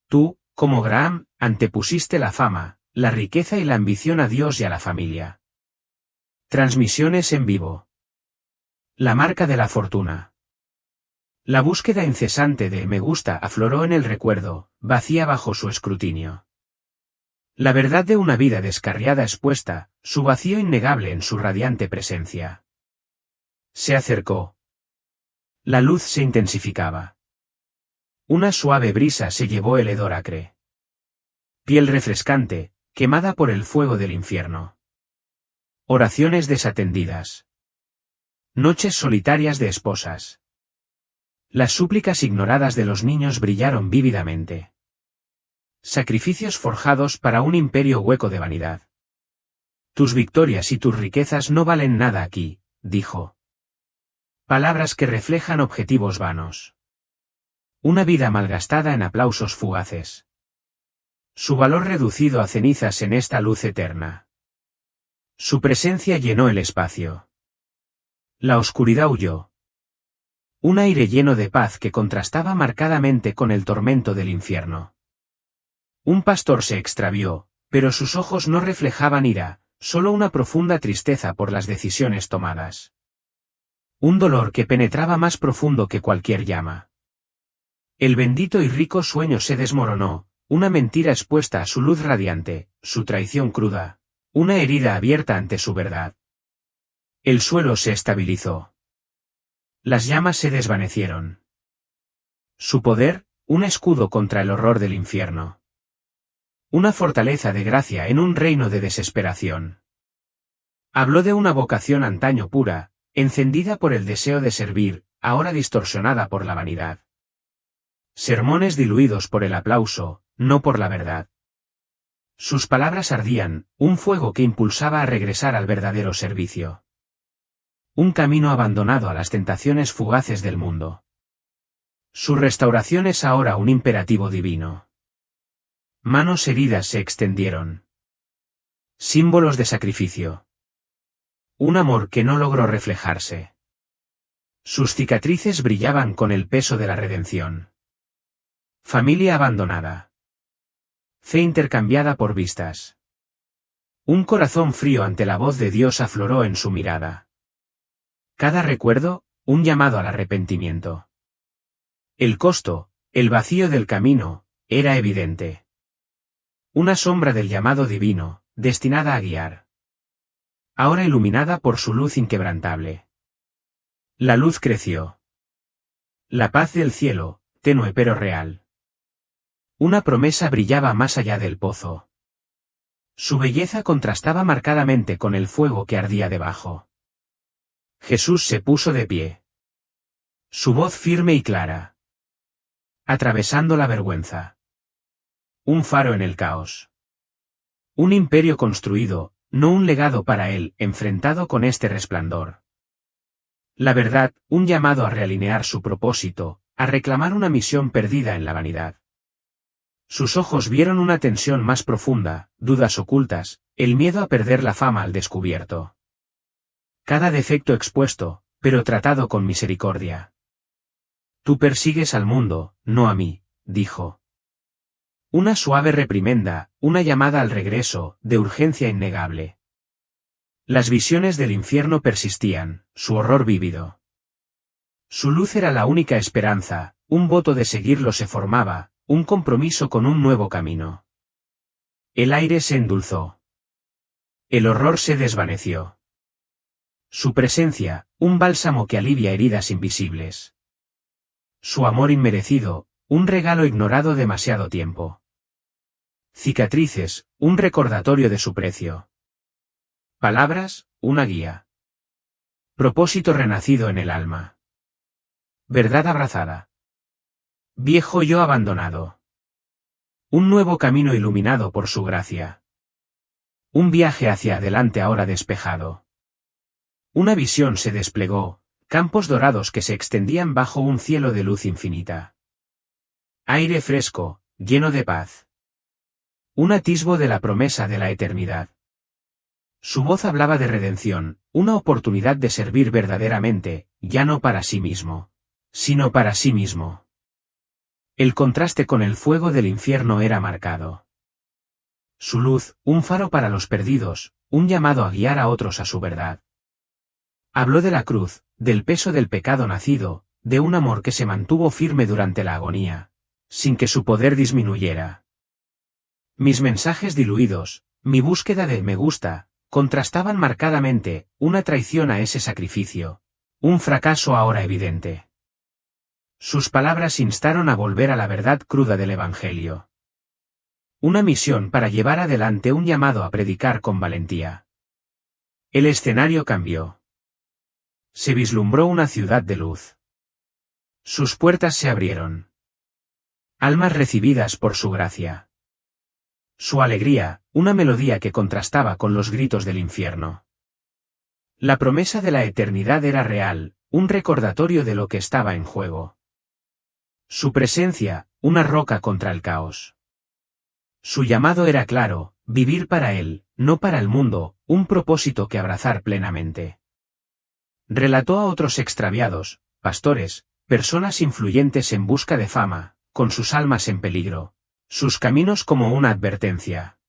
Tú, como Graham, antepusiste la fama, la riqueza y la ambición a Dios y a la familia. Transmisiones en vivo. La marca de la fortuna. La búsqueda incesante de me gusta afloró en el recuerdo, vacía bajo su escrutinio. La verdad de una vida descarriada expuesta, su vacío innegable en su radiante presencia. Se acercó. La luz se intensificaba. Una suave brisa se llevó el hedor acre. Piel refrescante, quemada por el fuego del infierno. Oraciones desatendidas. Noches solitarias de esposas. Las súplicas ignoradas de los niños brillaron vívidamente. Sacrificios forjados para un imperio hueco de vanidad. Tus victorias y tus riquezas no valen nada aquí, dijo. Palabras que reflejan objetivos vanos. Una vida malgastada en aplausos fugaces. Su valor reducido a cenizas en esta luz eterna. Su presencia llenó el espacio. La oscuridad huyó. Un aire lleno de paz que contrastaba marcadamente con el tormento del infierno. Un pastor se extravió, pero sus ojos no reflejaban ira, solo una profunda tristeza por las decisiones tomadas. Un dolor que penetraba más profundo que cualquier llama. El bendito y rico sueño se desmoronó, una mentira expuesta a su luz radiante, su traición cruda, una herida abierta ante su verdad. El suelo se estabilizó. Las llamas se desvanecieron. Su poder, un escudo contra el horror del infierno. Una fortaleza de gracia en un reino de desesperación. Habló de una vocación antaño pura, encendida por el deseo de servir, ahora distorsionada por la vanidad. Sermones diluidos por el aplauso, no por la verdad. Sus palabras ardían, un fuego que impulsaba a regresar al verdadero servicio. Un camino abandonado a las tentaciones fugaces del mundo. Su restauración es ahora un imperativo divino. Manos heridas se extendieron. Símbolos de sacrificio. Un amor que no logró reflejarse. Sus cicatrices brillaban con el peso de la redención. Familia abandonada. Fe intercambiada por vistas. Un corazón frío ante la voz de Dios afloró en su mirada. Cada recuerdo, un llamado al arrepentimiento. El costo, el vacío del camino, era evidente. Una sombra del llamado divino, destinada a guiar. Ahora iluminada por su luz inquebrantable. La luz creció. La paz del cielo, tenue pero real. Una promesa brillaba más allá del pozo. Su belleza contrastaba marcadamente con el fuego que ardía debajo. Jesús se puso de pie. Su voz firme y clara. Atravesando la vergüenza. Un faro en el caos. Un imperio construido, no un legado para él, enfrentado con este resplandor. La verdad, un llamado a realinear su propósito, a reclamar una misión perdida en la vanidad. Sus ojos vieron una tensión más profunda, dudas ocultas, el miedo a perder la fama al descubierto. Cada defecto expuesto, pero tratado con misericordia. Tú persigues al mundo, no a mí, dijo. Una suave reprimenda, una llamada al regreso, de urgencia innegable. Las visiones del infierno persistían, su horror vívido. Su luz era la única esperanza, un voto de seguirlo se formaba, un compromiso con un nuevo camino. El aire se endulzó. El horror se desvaneció. Su presencia, un bálsamo que alivia heridas invisibles. Su amor inmerecido, un regalo ignorado demasiado tiempo. Cicatrices, un recordatorio de su precio. Palabras, una guía. Propósito renacido en el alma. Verdad abrazada. Viejo yo abandonado. Un nuevo camino iluminado por su gracia. Un viaje hacia adelante ahora despejado. Una visión se desplegó, campos dorados que se extendían bajo un cielo de luz infinita. Aire fresco, lleno de paz. Un atisbo de la promesa de la eternidad. Su voz hablaba de redención, una oportunidad de servir verdaderamente, ya no para sí mismo, sino para sí mismo. El contraste con el fuego del infierno era marcado. Su luz, un faro para los perdidos, un llamado a guiar a otros a su verdad. Habló de la cruz, del peso del pecado nacido, de un amor que se mantuvo firme durante la agonía, sin que su poder disminuyera. Mis mensajes diluidos, mi búsqueda de me gusta, contrastaban marcadamente, una traición a ese sacrificio, un fracaso ahora evidente. Sus palabras instaron a volver a la verdad cruda del Evangelio. Una misión para llevar adelante un llamado a predicar con valentía. El escenario cambió. Se vislumbró una ciudad de luz. Sus puertas se abrieron. Almas recibidas por su gracia. Su alegría, una melodía que contrastaba con los gritos del infierno. La promesa de la eternidad era real, un recordatorio de lo que estaba en juego. Su presencia, una roca contra el caos. Su llamado era claro, vivir para él, no para el mundo, un propósito que abrazar plenamente. Relató a otros extraviados, pastores, personas influyentes en busca de fama, con sus almas en peligro, sus caminos como una advertencia.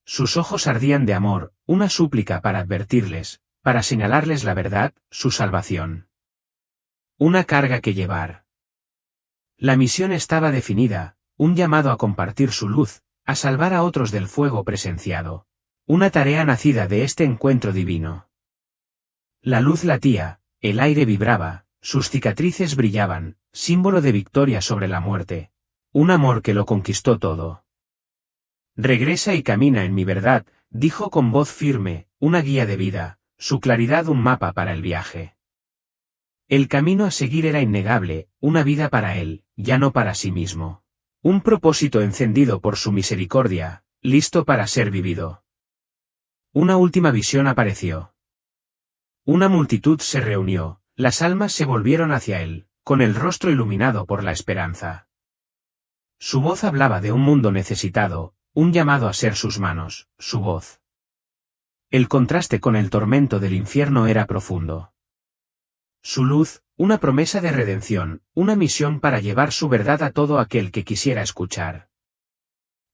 Sus ojos ardían de amor, una súplica para advertirles, para señalarles la verdad, su salvación. Una carga que llevar. La misión estaba definida, un llamado a compartir su luz, a salvar a otros del fuego presenciado. Una tarea nacida de este encuentro divino. La luz latía, el aire vibraba, sus cicatrices brillaban, símbolo de victoria sobre la muerte. Un amor que lo conquistó todo. Regresa y camina en mi verdad, dijo con voz firme, una guía de vida, su claridad un mapa para el viaje. El camino a seguir era innegable, una vida para él, ya no para sí mismo. Un propósito encendido por su misericordia, listo para ser vivido. Una última visión apareció. Una multitud se reunió, las almas se volvieron hacia él, con el rostro iluminado por la esperanza. Su voz hablaba de un mundo necesitado, un llamado a ser sus manos, su voz. El contraste con el tormento del infierno era profundo. Su luz, una promesa de redención, una misión para llevar su verdad a todo aquel que quisiera escuchar.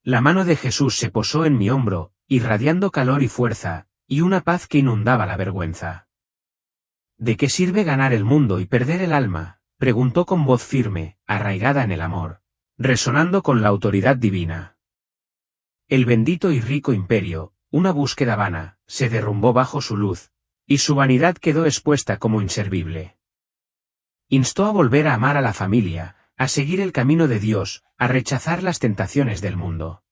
La mano de Jesús se posó en mi hombro, irradiando calor y fuerza, y una paz que inundaba la vergüenza. ¿De qué sirve ganar el mundo y perder el alma?, preguntó con voz firme, arraigada en el amor, resonando con la autoridad divina. El bendito y rico imperio, una búsqueda vana, se derrumbó bajo su luz, y su vanidad quedó expuesta como inservible. Instó a volver a amar a la familia, a seguir el camino de Dios, a rechazar las tentaciones del mundo.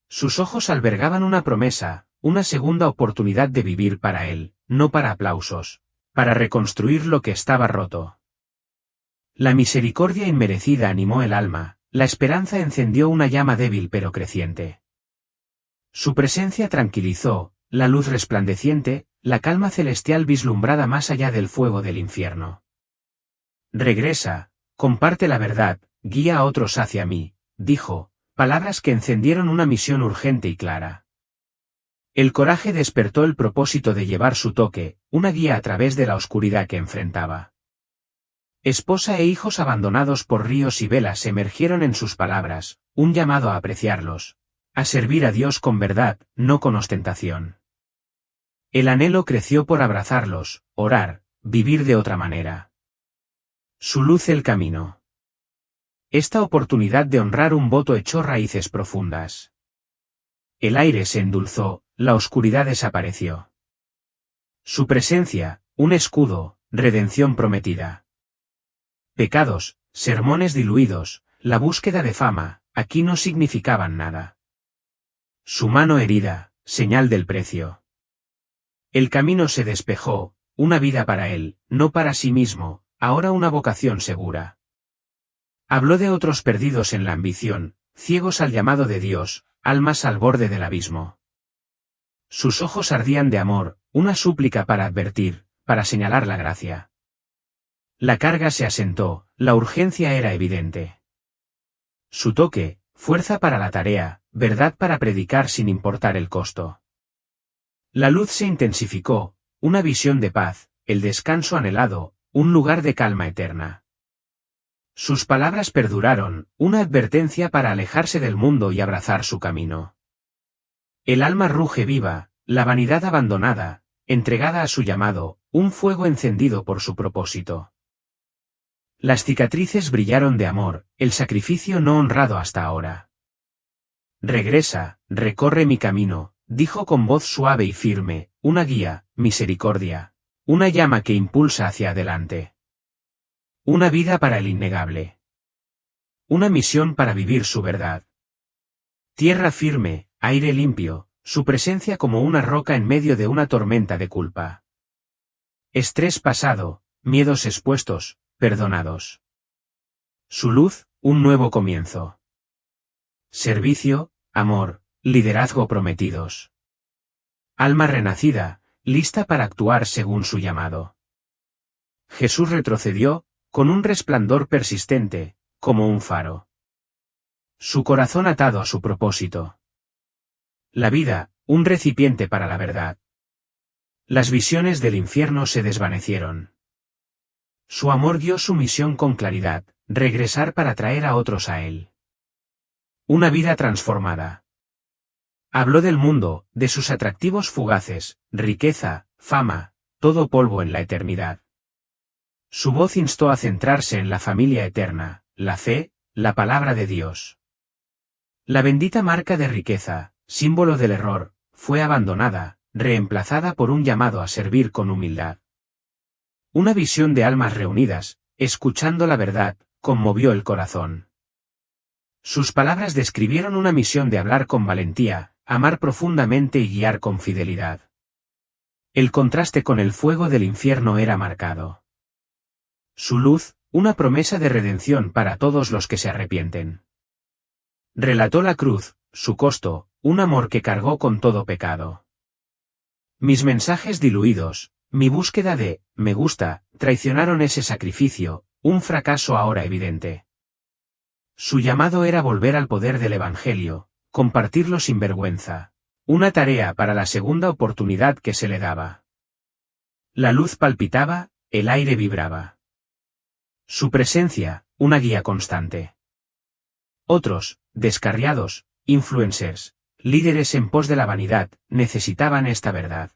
Sus ojos albergaban una promesa, una segunda oportunidad de vivir para él, no para aplausos, para reconstruir lo que estaba roto. La misericordia inmerecida animó el alma, la esperanza encendió una llama débil pero creciente. Su presencia tranquilizó, la luz resplandeciente, la calma celestial vislumbrada más allá del fuego del infierno. Regresa, comparte la verdad, guía a otros hacia mí, dijo, palabras que encendieron una misión urgente y clara. El coraje despertó el propósito de llevar su toque, una guía a través de la oscuridad que enfrentaba. Esposa e hijos abandonados por ríos y velas emergieron en sus palabras, un llamado a apreciarlos, a servir a Dios con verdad, no con ostentación. El anhelo creció por abrazarlos, orar, vivir de otra manera. Su luz el camino. Esta oportunidad de honrar un voto echó raíces profundas. El aire se endulzó, la oscuridad desapareció. Su presencia, un escudo, redención prometida. Pecados, sermones diluidos, la búsqueda de fama, aquí no significaban nada. Su mano herida, señal del precio. El camino se despejó, una vida para él, no para sí mismo, ahora una vocación segura. Habló de otros perdidos en la ambición, ciegos al llamado de Dios, almas al borde del abismo. Sus ojos ardían de amor, una súplica para advertir, para señalar la gracia. La carga se asentó, la urgencia era evidente. Su toque, fuerza para la tarea, verdad para predicar sin importar el costo. La luz se intensificó, una visión de paz, el descanso anhelado, un lugar de calma eterna. Sus palabras perduraron, una advertencia para alejarse del mundo y abrazar su camino. El alma ruge viva, la vanidad abandonada, entregada a su llamado, un fuego encendido por su propósito. Las cicatrices brillaron de amor, el sacrificio no honrado hasta ahora. Regresa, recorre mi camino, dijo con voz suave y firme, una guía, misericordia, una llama que impulsa hacia adelante. Una vida para el innegable. Una misión para vivir su verdad. Tierra firme, aire limpio, su presencia como una roca en medio de una tormenta de culpa. Estrés pasado, miedos expuestos, perdonados. Su luz, un nuevo comienzo. Servicio, amor, liderazgo prometidos. Alma renacida, lista para actuar según su llamado. Jesús retrocedió, con un resplandor persistente, como un faro. Su corazón atado a su propósito. La vida, un recipiente para la verdad. Las visiones del infierno se desvanecieron. Su amor guió su misión con claridad, regresar para traer a otros a él. Una vida transformada. Habló del mundo, de sus atractivos fugaces, riqueza, fama, todo polvo en la eternidad. Su voz instó a centrarse en la familia eterna, la fe, la palabra de Dios. La bendita marca de riqueza, símbolo del error, fue abandonada, reemplazada por un llamado a servir con humildad. Una visión de almas reunidas, escuchando la verdad, conmovió el corazón. Sus palabras describieron una misión de hablar con valentía, amar profundamente y guiar con fidelidad. El contraste con el fuego del infierno era marcado. Su luz, una promesa de redención para todos los que se arrepienten. Relató la cruz, su costo, un amor que cargó con todo pecado. Mis mensajes diluidos, mi búsqueda de «me gusta», traicionaron ese sacrificio, un fracaso ahora evidente. Su llamado era volver al poder del Evangelio, compartirlo sin vergüenza. Una tarea para la segunda oportunidad que se le daba. La luz palpitaba, el aire vibraba. Su presencia, una guía constante. Otros, descarriados, influencers, líderes en pos de la vanidad, necesitaban esta verdad.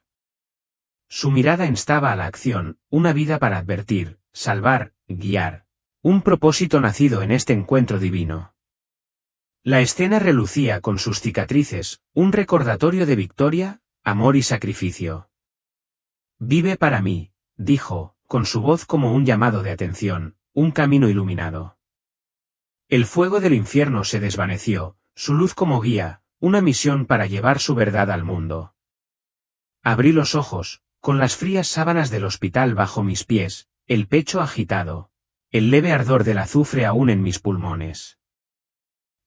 Su mirada instaba a la acción, una vida para advertir, salvar, guiar. Un propósito nacido en este encuentro divino. La escena relucía con sus cicatrices, un recordatorio de victoria, amor y sacrificio. Vive para mí, dijo, con su voz como un llamado de atención, un camino iluminado. El fuego del infierno se desvaneció, su luz como guía, una misión para llevar su verdad al mundo. Abrí los ojos, con las frías sábanas del hospital bajo mis pies, el pecho agitado, el leve ardor del azufre aún en mis pulmones.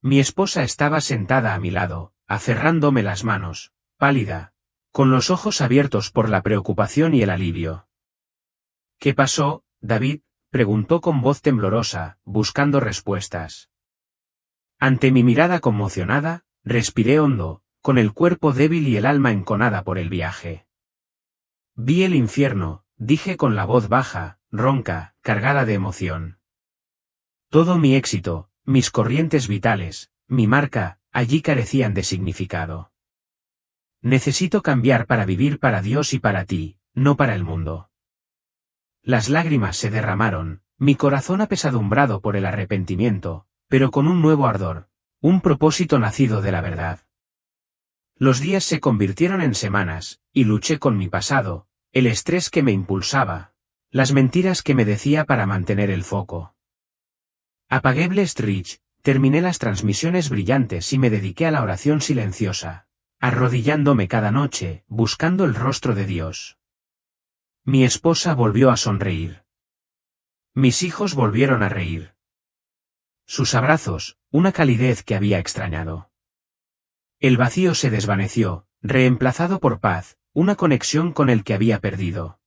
Mi esposa estaba sentada a mi lado, aferrándome las manos, pálida, con los ojos abiertos por la preocupación y el alivio. ¿Qué pasó, David?, preguntó con voz temblorosa, buscando respuestas. Ante mi mirada conmocionada, respiré hondo, con el cuerpo débil y el alma enconada por el viaje. Vi el infierno, dije con la voz baja, ronca, cargada de emoción. Todo mi éxito, mis corrientes vitales, mi marca, allí carecían de significado. Necesito cambiar para vivir para Dios y para ti, no para el mundo. Las lágrimas se derramaron, mi corazón apesadumbrado por el arrepentimiento, pero con un nuevo ardor, un propósito nacido de la verdad. Los días se convirtieron en semanas, y luché con mi pasado, el estrés que me impulsaba, las mentiras que me decía para mantener el foco. Apagué Blessed Ridge, terminé las transmisiones brillantes y me dediqué a la oración silenciosa, arrodillándome cada noche, buscando el rostro de Dios. Mi esposa volvió a sonreír. Mis hijos volvieron a reír. Sus abrazos, una calidez que había extrañado. El vacío se desvaneció, reemplazado por paz, una conexión con el que había perdido.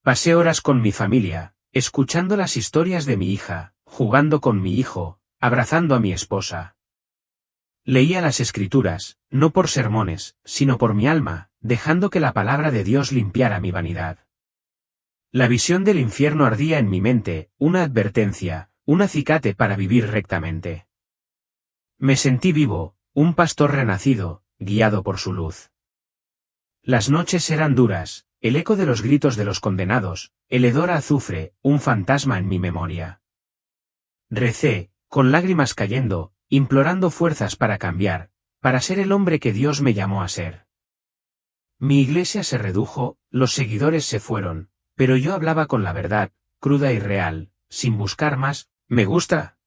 Pasé horas con mi familia, escuchando las historias de mi hija, jugando con mi hijo, abrazando a mi esposa. Leía las Escrituras, no por sermones, sino por mi alma, dejando que la palabra de Dios limpiara mi vanidad. La visión del infierno ardía en mi mente, una advertencia, un acicate para vivir rectamente. Me sentí vivo, un pastor renacido, guiado por su luz. Las noches eran duras, el eco de los gritos de los condenados, el hedor a azufre, un fantasma en mi memoria. Recé, con lágrimas cayendo, implorando fuerzas para cambiar, para ser el hombre que Dios me llamó a ser. Mi iglesia se redujo, los seguidores se fueron, pero yo hablaba con la verdad, cruda y real, sin buscar más, ¿me gusta?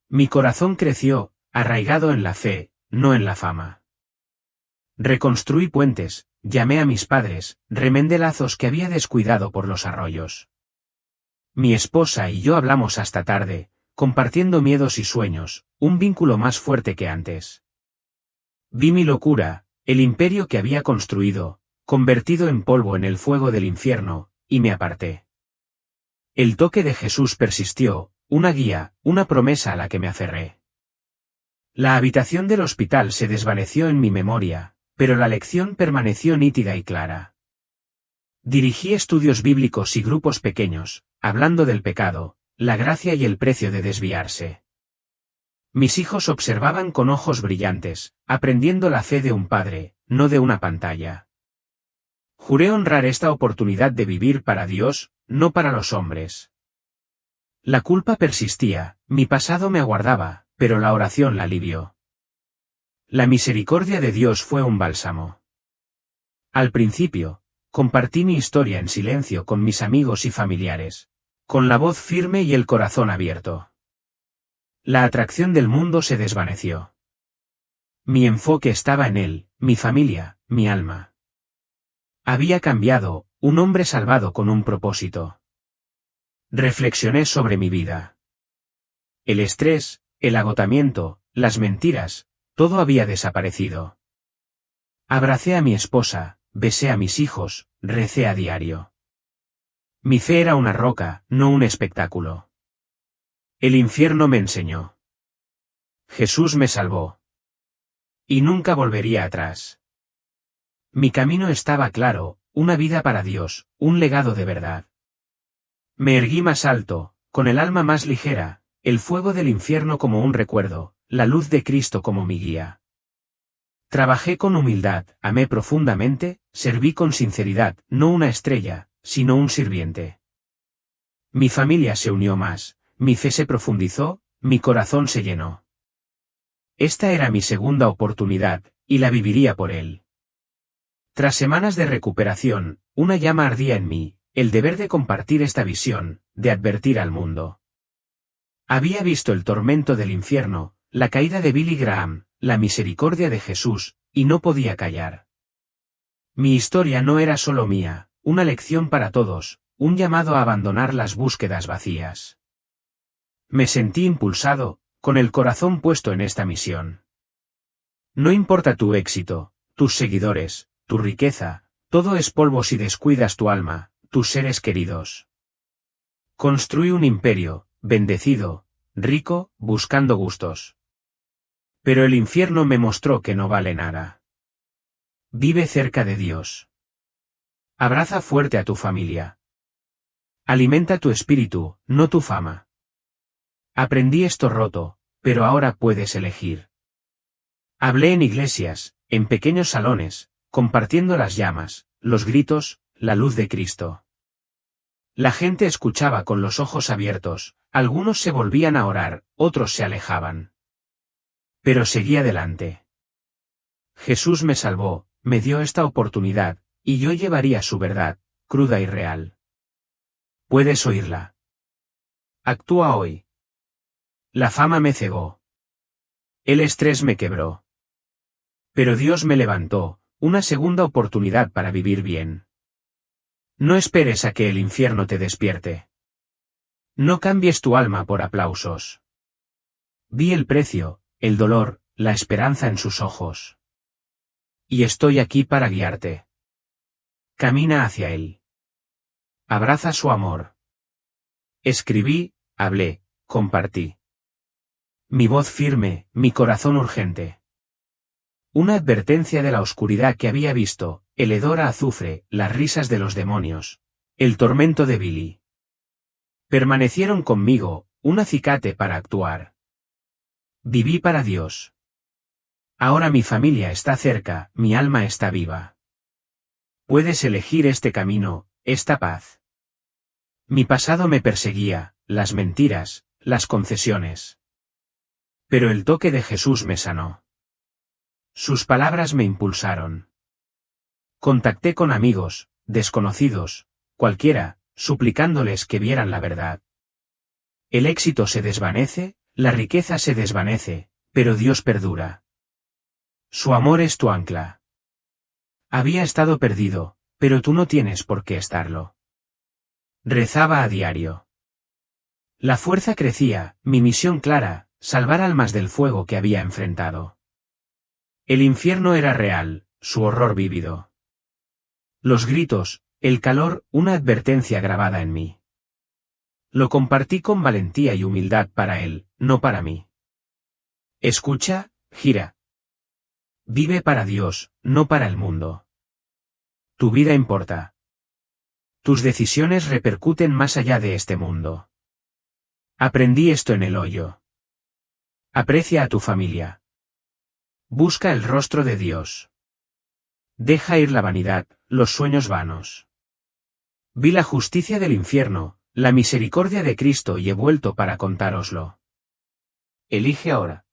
Mi corazón creció, arraigado en la fe, no en la fama. Reconstruí puentes, llamé a mis padres, remendé lazos que había descuidado por los arroyos. Mi esposa y yo hablamos hasta tarde, compartiendo miedos y sueños, un vínculo más fuerte que antes. Vi mi locura, el imperio que había construido, convertido en polvo en el fuego del infierno, y me aparté. El toque de Jesús persistió, una guía, una promesa a la que me aferré. La habitación del hospital se desvaneció en mi memoria, pero la lección permaneció nítida y clara. Dirigí estudios bíblicos y grupos pequeños, hablando del pecado, la gracia y el precio de desviarse. Mis hijos observaban con ojos brillantes, aprendiendo la fe de un padre, no de una pantalla. Juré honrar esta oportunidad de vivir para Dios, no para los hombres. La culpa persistía, mi pasado me aguardaba, pero la oración la alivió. La misericordia de Dios fue un bálsamo. Al principio, compartí mi historia en silencio con mis amigos y familiares, con la voz firme y el corazón abierto. La atracción del mundo se desvaneció. Mi enfoque estaba en él, mi familia, mi alma. Había cambiado, un hombre salvado con un propósito. Reflexioné sobre mi vida. El estrés, el agotamiento, las mentiras, todo había desaparecido. Abracé a mi esposa, besé a mis hijos, recé a diario. Mi fe era una roca, no un espectáculo. El infierno me enseñó. Jesús me salvó. Y nunca volvería atrás. Mi camino estaba claro, una vida para Dios, un legado de verdad. Me erguí más alto, con el alma más ligera, el fuego del infierno como un recuerdo, la luz de Cristo como mi guía. Trabajé con humildad, amé profundamente, serví con sinceridad, no una estrella, sino un sirviente. Mi familia se unió más, mi fe se profundizó, mi corazón se llenó. Esta era mi segunda oportunidad, y la viviría por él. Tras semanas de recuperación, una llama ardía en mí, el deber de compartir esta visión, de advertir al mundo. Había visto el tormento del infierno, la caída de Billy Graham, la misericordia de Jesús, y no podía callar. Mi historia no era solo mía, una lección para todos, un llamado a abandonar las búsquedas vacías. Me sentí impulsado, con el corazón puesto en esta misión. No importa tu éxito, tus seguidores, tu riqueza, todo es polvo si descuidas tu alma, tus seres queridos. Construí un imperio, bendecido, rico, buscando gustos. Pero el infierno me mostró que no vale nada. Vive cerca de Dios. Abraza fuerte a tu familia. Alimenta tu espíritu, no tu fama. Aprendí esto roto, pero ahora puedes elegir. Hablé en iglesias, en pequeños salones, compartiendo las llamas, los gritos, la luz de Cristo. La gente escuchaba con los ojos abiertos, algunos se volvían a orar, otros se alejaban. Pero seguí adelante. Jesús me salvó, me dio esta oportunidad, y yo llevaría su verdad, cruda y real. Puedes oírla. Actúa hoy. La fama me cegó. El estrés me quebró. Pero Dios me levantó, una segunda oportunidad para vivir bien. No esperes a que el infierno te despierte. No cambies tu alma por aplausos. Vi el precio, el dolor, la esperanza en sus ojos. Y estoy aquí para guiarte. Camina hacia él. Abraza su amor. Escribí, hablé, compartí. Mi voz firme, mi corazón urgente. Una advertencia de la oscuridad que había visto, el hedor a azufre, las risas de los demonios, el tormento de Billy. Permanecieron conmigo, un acicate para actuar. Viví para Dios. Ahora mi familia está cerca, mi alma está viva. Puedes elegir este camino, esta paz. Mi pasado me perseguía, las mentiras, las concesiones. Pero el toque de Jesús me sanó. Sus palabras me impulsaron. Contacté con amigos, desconocidos, cualquiera, suplicándoles que vieran la verdad. El éxito se desvanece, la riqueza se desvanece, pero Dios perdura. Su amor es tu ancla. Había estado perdido, pero tú no tienes por qué estarlo. Rezaba a diario. La fuerza crecía, mi misión clara, salvar almas del fuego que había enfrentado. El infierno era real, su horror vívido. Los gritos, el calor, una advertencia grabada en mí. Lo compartí con valentía y humildad para él, no para mí. Escucha, gira. Vive para Dios, no para el mundo. Tu vida importa. Tus decisiones repercuten más allá de este mundo. Aprendí esto en el hoyo. Aprecia a tu familia. Busca el rostro de Dios. Deja ir la vanidad, los sueños vanos. Vi la justicia del infierno, la misericordia de Cristo y he vuelto para contároslo. Elige ahora.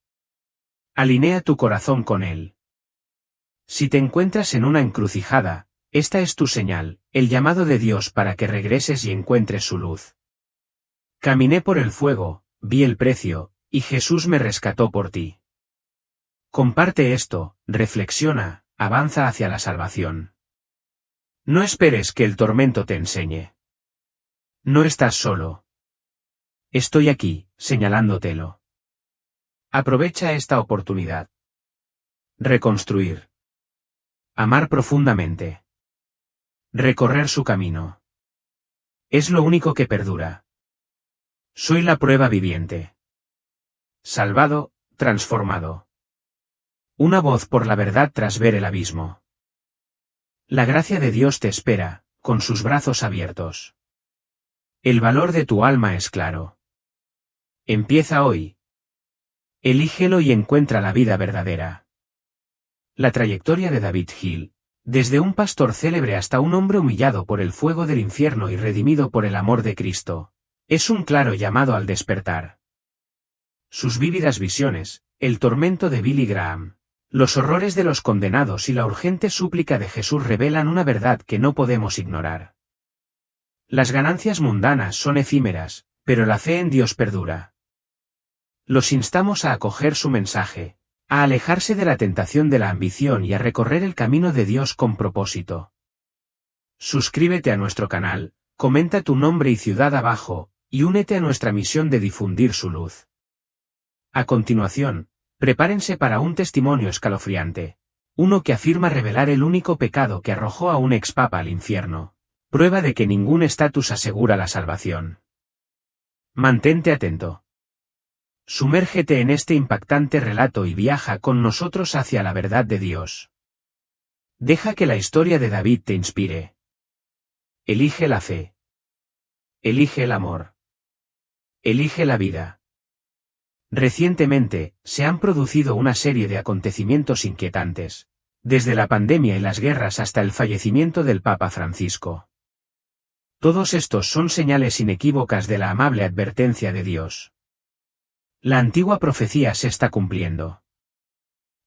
Alinea tu corazón con Él. Si te encuentras en una encrucijada, esta es tu señal, el llamado de Dios para que regreses y encuentres su luz. Caminé por el fuego, vi el precio, y Jesús me rescató por ti. Comparte esto, reflexiona, avanza hacia la salvación. No esperes que el tormento te enseñe. No estás solo. Estoy aquí, señalándotelo. Aprovecha esta oportunidad. Reconstruir. Amar profundamente. Recorrer su camino. Es lo único que perdura. Soy la prueba viviente. Salvado, transformado. Una voz por la verdad tras ver el abismo. La gracia de Dios te espera, con sus brazos abiertos. El valor de tu alma es claro. Empieza hoy. Elígelo y encuentra la vida verdadera. La trayectoria de David Hill, desde un pastor célebre hasta un hombre humillado por el fuego del infierno y redimido por el amor de Cristo, es un claro llamado al despertar. Sus vívidas visiones, el tormento de Billy Graham, los horrores de los condenados y la urgente súplica de Jesús revelan una verdad que no podemos ignorar. Las ganancias mundanas son efímeras, pero la fe en Dios perdura. Los instamos a acoger su mensaje, a alejarse de la tentación de la ambición y a recorrer el camino de Dios con propósito. Suscríbete a nuestro canal, comenta tu nombre y ciudad abajo, y únete a nuestra misión de difundir su luz. A continuación, prepárense para un testimonio escalofriante, uno que afirma revelar el único pecado que arrojó a un expapa al infierno, prueba de que ningún estatus asegura la salvación. Mantente atento. Sumérgete en este impactante relato y viaja con nosotros hacia la verdad de Dios. Deja que la historia de David te inspire. Elige la fe. Elige el amor. Elige la vida. Recientemente, se han producido una serie de acontecimientos inquietantes, desde la pandemia y las guerras hasta el fallecimiento del Papa Francisco. Todos estos son señales inequívocas de la amable advertencia de Dios. La antigua profecía se está cumpliendo.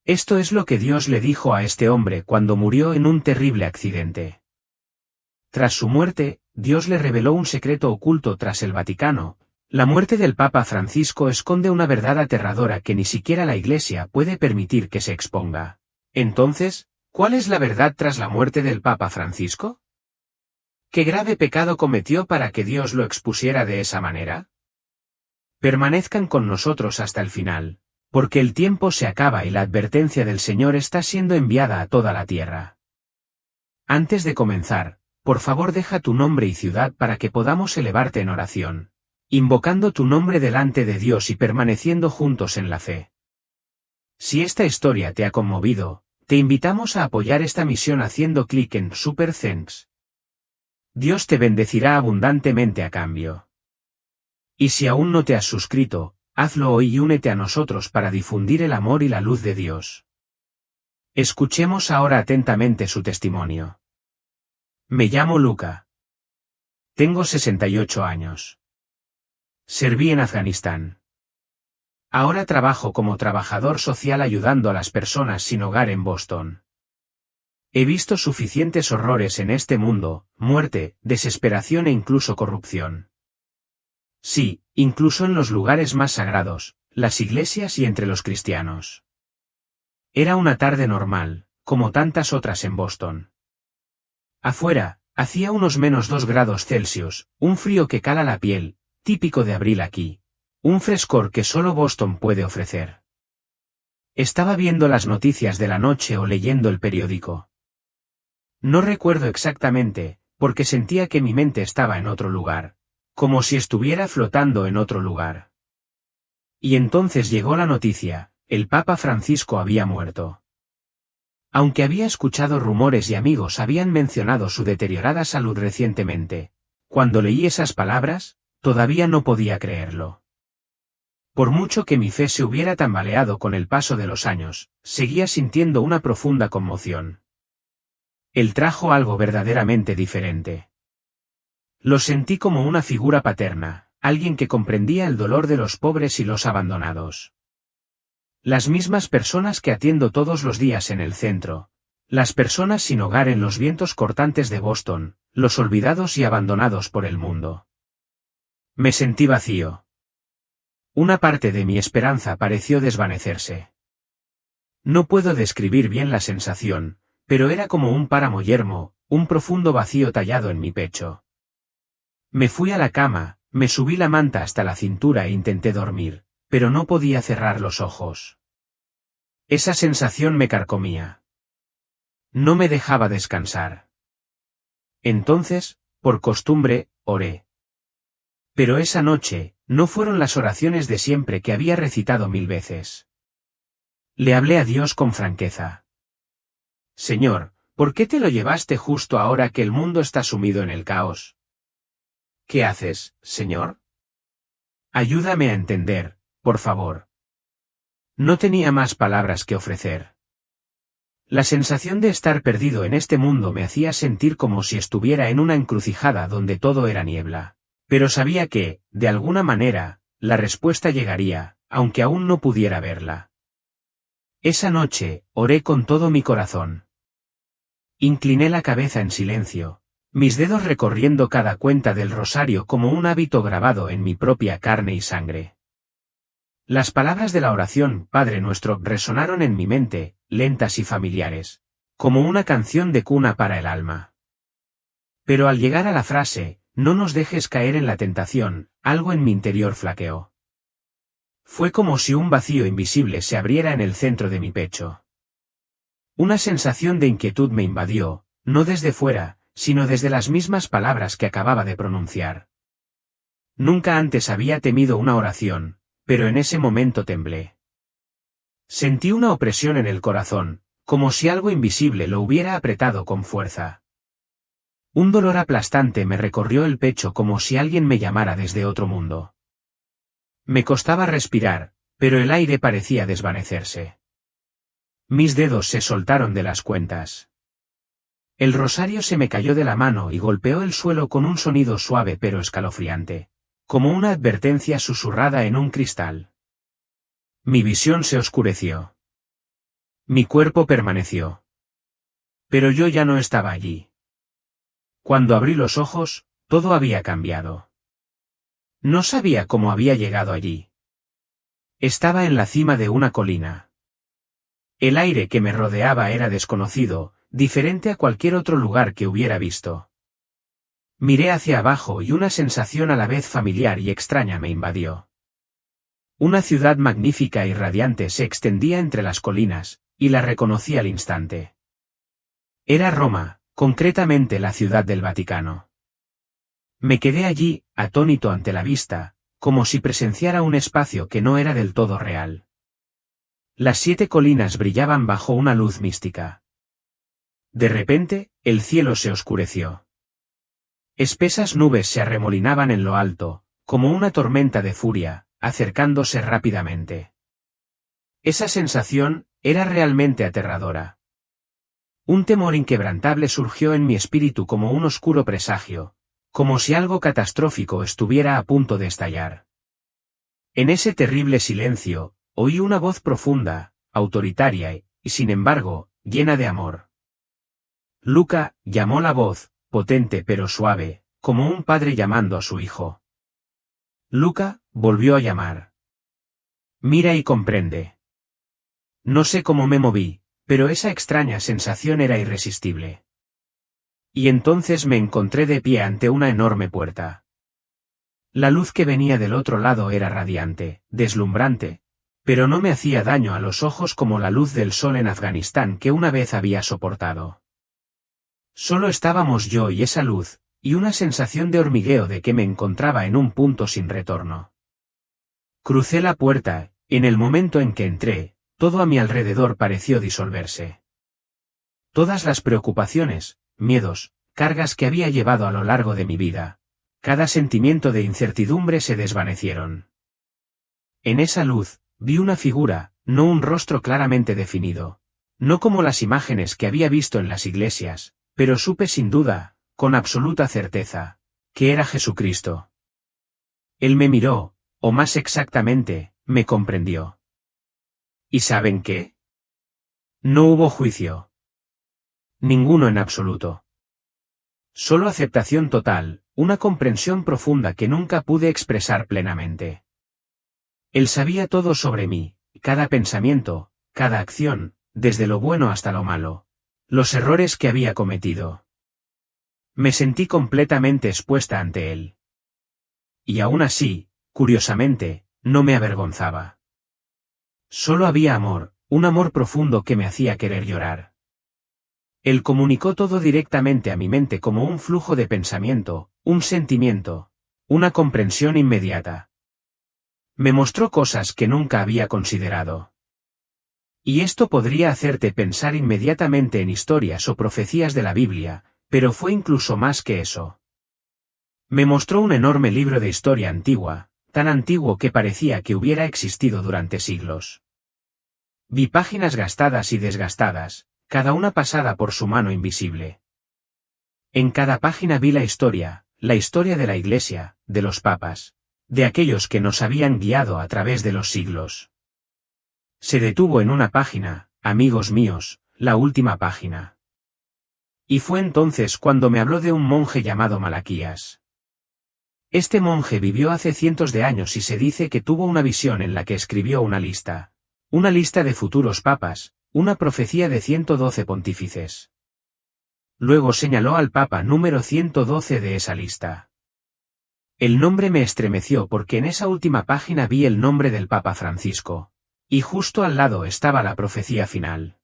Esto es lo que Dios le dijo a este hombre cuando murió en un terrible accidente. Tras su muerte, Dios le reveló un secreto oculto tras el Vaticano. La muerte del Papa Francisco esconde una verdad aterradora que ni siquiera la Iglesia puede permitir que se exponga. Entonces, ¿cuál es la verdad tras la muerte del Papa Francisco? ¿Qué grave pecado cometió para que Dios lo expusiera de esa manera? Permanezcan con nosotros hasta el final, porque el tiempo se acaba y la advertencia del Señor está siendo enviada a toda la tierra. Antes de comenzar, por favor deja tu nombre y ciudad para que podamos elevarte en oración, invocando tu nombre delante de Dios y permaneciendo juntos en la fe. Si esta historia te ha conmovido, te invitamos a apoyar esta misión haciendo clic en Super Thanks. Dios te bendecirá abundantemente a cambio. Y si aún no te has suscrito, hazlo hoy y únete a nosotros para difundir el amor y la luz de Dios. Escuchemos ahora atentamente su testimonio. Me llamo Luca. Tengo 68 años. Serví en Afganistán. Ahora trabajo como trabajador social ayudando a las personas sin hogar en Boston. He visto suficientes horrores en este mundo, muerte, desesperación e incluso corrupción. Sí, incluso en los lugares más sagrados, las iglesias y entre los cristianos. Era una tarde normal, como tantas otras en Boston. Afuera, hacía unos -2 grados Celsius, un frío que cala la piel, típico de abril aquí. Un frescor que solo Boston puede ofrecer. Estaba viendo las noticias de la noche o leyendo el periódico. No recuerdo exactamente, porque sentía que mi mente estaba en otro lugar, como si estuviera flotando en otro lugar. Y entonces llegó la noticia, el Papa Francisco había muerto. Aunque había escuchado rumores y amigos habían mencionado su deteriorada salud recientemente, cuando leí esas palabras, todavía no podía creerlo. Por mucho que mi fe se hubiera tambaleado con el paso de los años, seguía sintiendo una profunda conmoción. Él trajo algo verdaderamente diferente. Lo sentí como una figura paterna, alguien que comprendía el dolor de los pobres y los abandonados. Las mismas personas que atiendo todos los días en el centro. Las personas sin hogar en los vientos cortantes de Boston, los olvidados y abandonados por el mundo. Me sentí vacío. Una parte de mi esperanza pareció desvanecerse. No puedo describir bien la sensación, pero era como un páramo yermo, un profundo vacío tallado en mi pecho. Me fui a la cama, me subí la manta hasta la cintura e intenté dormir, pero no podía cerrar los ojos. Esa sensación me carcomía. No me dejaba descansar. Entonces, por costumbre, oré. Pero esa noche, no fueron las oraciones de siempre que había recitado 1000 veces. Le hablé a Dios con franqueza. Señor, ¿por qué te lo llevaste justo ahora que el mundo está sumido en el caos? ¿Qué haces, Señor? Ayúdame a entender, por favor. No tenía más palabras que ofrecer. La sensación de estar perdido en este mundo me hacía sentir como si estuviera en una encrucijada donde todo era niebla. Pero sabía que, de alguna manera, la respuesta llegaría, aunque aún no pudiera verla. Esa noche, oré con todo mi corazón. Incliné la cabeza en silencio, mis dedos recorriendo cada cuenta del rosario como un hábito grabado en mi propia carne y sangre. Las palabras de la oración, Padre Nuestro, resonaron en mi mente, lentas y familiares, como una canción de cuna para el alma. Pero al llegar a la frase, no nos dejes caer en la tentación, algo en mi interior flaqueó. Fue como si un vacío invisible se abriera en el centro de mi pecho. Una sensación de inquietud me invadió, no desde fuera, sino desde las mismas palabras que acababa de pronunciar. Nunca antes había temido una oración, pero en ese momento temblé. Sentí una opresión en el corazón, como si algo invisible lo hubiera apretado con fuerza. Un dolor aplastante me recorrió el pecho como si alguien me llamara desde otro mundo. Me costaba respirar, pero el aire parecía desvanecerse. Mis dedos se soltaron de las cuentas. El rosario se me cayó de la mano y golpeó el suelo con un sonido suave pero escalofriante, como una advertencia susurrada en un cristal. Mi visión se oscureció. Mi cuerpo permaneció. Pero yo ya no estaba allí. Cuando abrí los ojos, todo había cambiado. No sabía cómo había llegado allí. Estaba en la cima de una colina. El aire que me rodeaba era desconocido, diferente a cualquier otro lugar que hubiera visto. Miré hacia abajo y una sensación a la vez familiar y extraña me invadió. Una ciudad magnífica y radiante se extendía entre las colinas, y la reconocí al instante. Era Roma, concretamente la ciudad del Vaticano. Me quedé allí, atónito ante la vista, como si presenciara un espacio que no era del todo real. Las 7 colinas brillaban bajo una luz mística. De repente, el cielo se oscureció. Espesas nubes se arremolinaban en lo alto, como una tormenta de furia, acercándose rápidamente. Esa sensación era realmente aterradora. Un temor inquebrantable surgió en mi espíritu como un oscuro presagio, como si algo catastrófico estuviera a punto de estallar. En ese terrible silencio, oí una voz profunda, autoritaria y, sin embargo, llena de amor. Luca, llamó la voz, potente pero suave, como un padre llamando a su hijo. Luca, volvió a llamar. Mira y comprende. No sé cómo me moví, pero esa extraña sensación era irresistible. Y entonces me encontré de pie ante una enorme puerta. La luz que venía del otro lado era radiante, deslumbrante, pero no me hacía daño a los ojos como la luz del sol en Afganistán que una vez había soportado. Solo estábamos yo y esa luz, y una sensación de hormigueo de que me encontraba en un punto sin retorno. Crucé la puerta, en el momento en que entré, todo a mi alrededor pareció disolverse. Todas las preocupaciones, miedos, cargas que había llevado a lo largo de mi vida, cada sentimiento de incertidumbre se desvanecieron. En esa luz, vi una figura, no un rostro claramente definido, no como las imágenes que había visto en las iglesias, pero supe sin duda, con absoluta certeza, que era Jesucristo. Él me miró, o más exactamente, me comprendió. ¿Y saben qué? No hubo juicio. Ninguno en absoluto. Solo aceptación total, una comprensión profunda que nunca pude expresar plenamente. Él sabía todo sobre mí, cada pensamiento, cada acción, desde lo bueno hasta lo malo, los errores que había cometido. Me sentí completamente expuesta ante él. Y aún así, curiosamente, no me avergonzaba. Solo había amor, un amor profundo que me hacía querer llorar. Él comunicó todo directamente a mi mente como un flujo de pensamiento, un sentimiento, una comprensión inmediata. Me mostró cosas que nunca había considerado. Y esto podría hacerte pensar inmediatamente en historias o profecías de la Biblia, pero fue incluso más que eso. Me mostró un enorme libro de historia antigua, tan antiguo que parecía que hubiera existido durante siglos. Vi páginas gastadas y desgastadas, cada una pasada por su mano invisible. En cada página vi la historia de la Iglesia, de los papas, de aquellos que nos habían guiado a través de los siglos. Se detuvo en una página, amigos míos, la última página. Y fue entonces cuando me habló de un monje llamado Malaquías. Este monje vivió hace cientos de años y se dice que tuvo una visión en la que escribió una lista de futuros papas, una profecía de 112 pontífices. Luego señaló al papa número 112 de esa lista. El nombre me estremeció porque en esa última página vi el nombre del Papa Francisco, y justo al lado estaba la profecía final.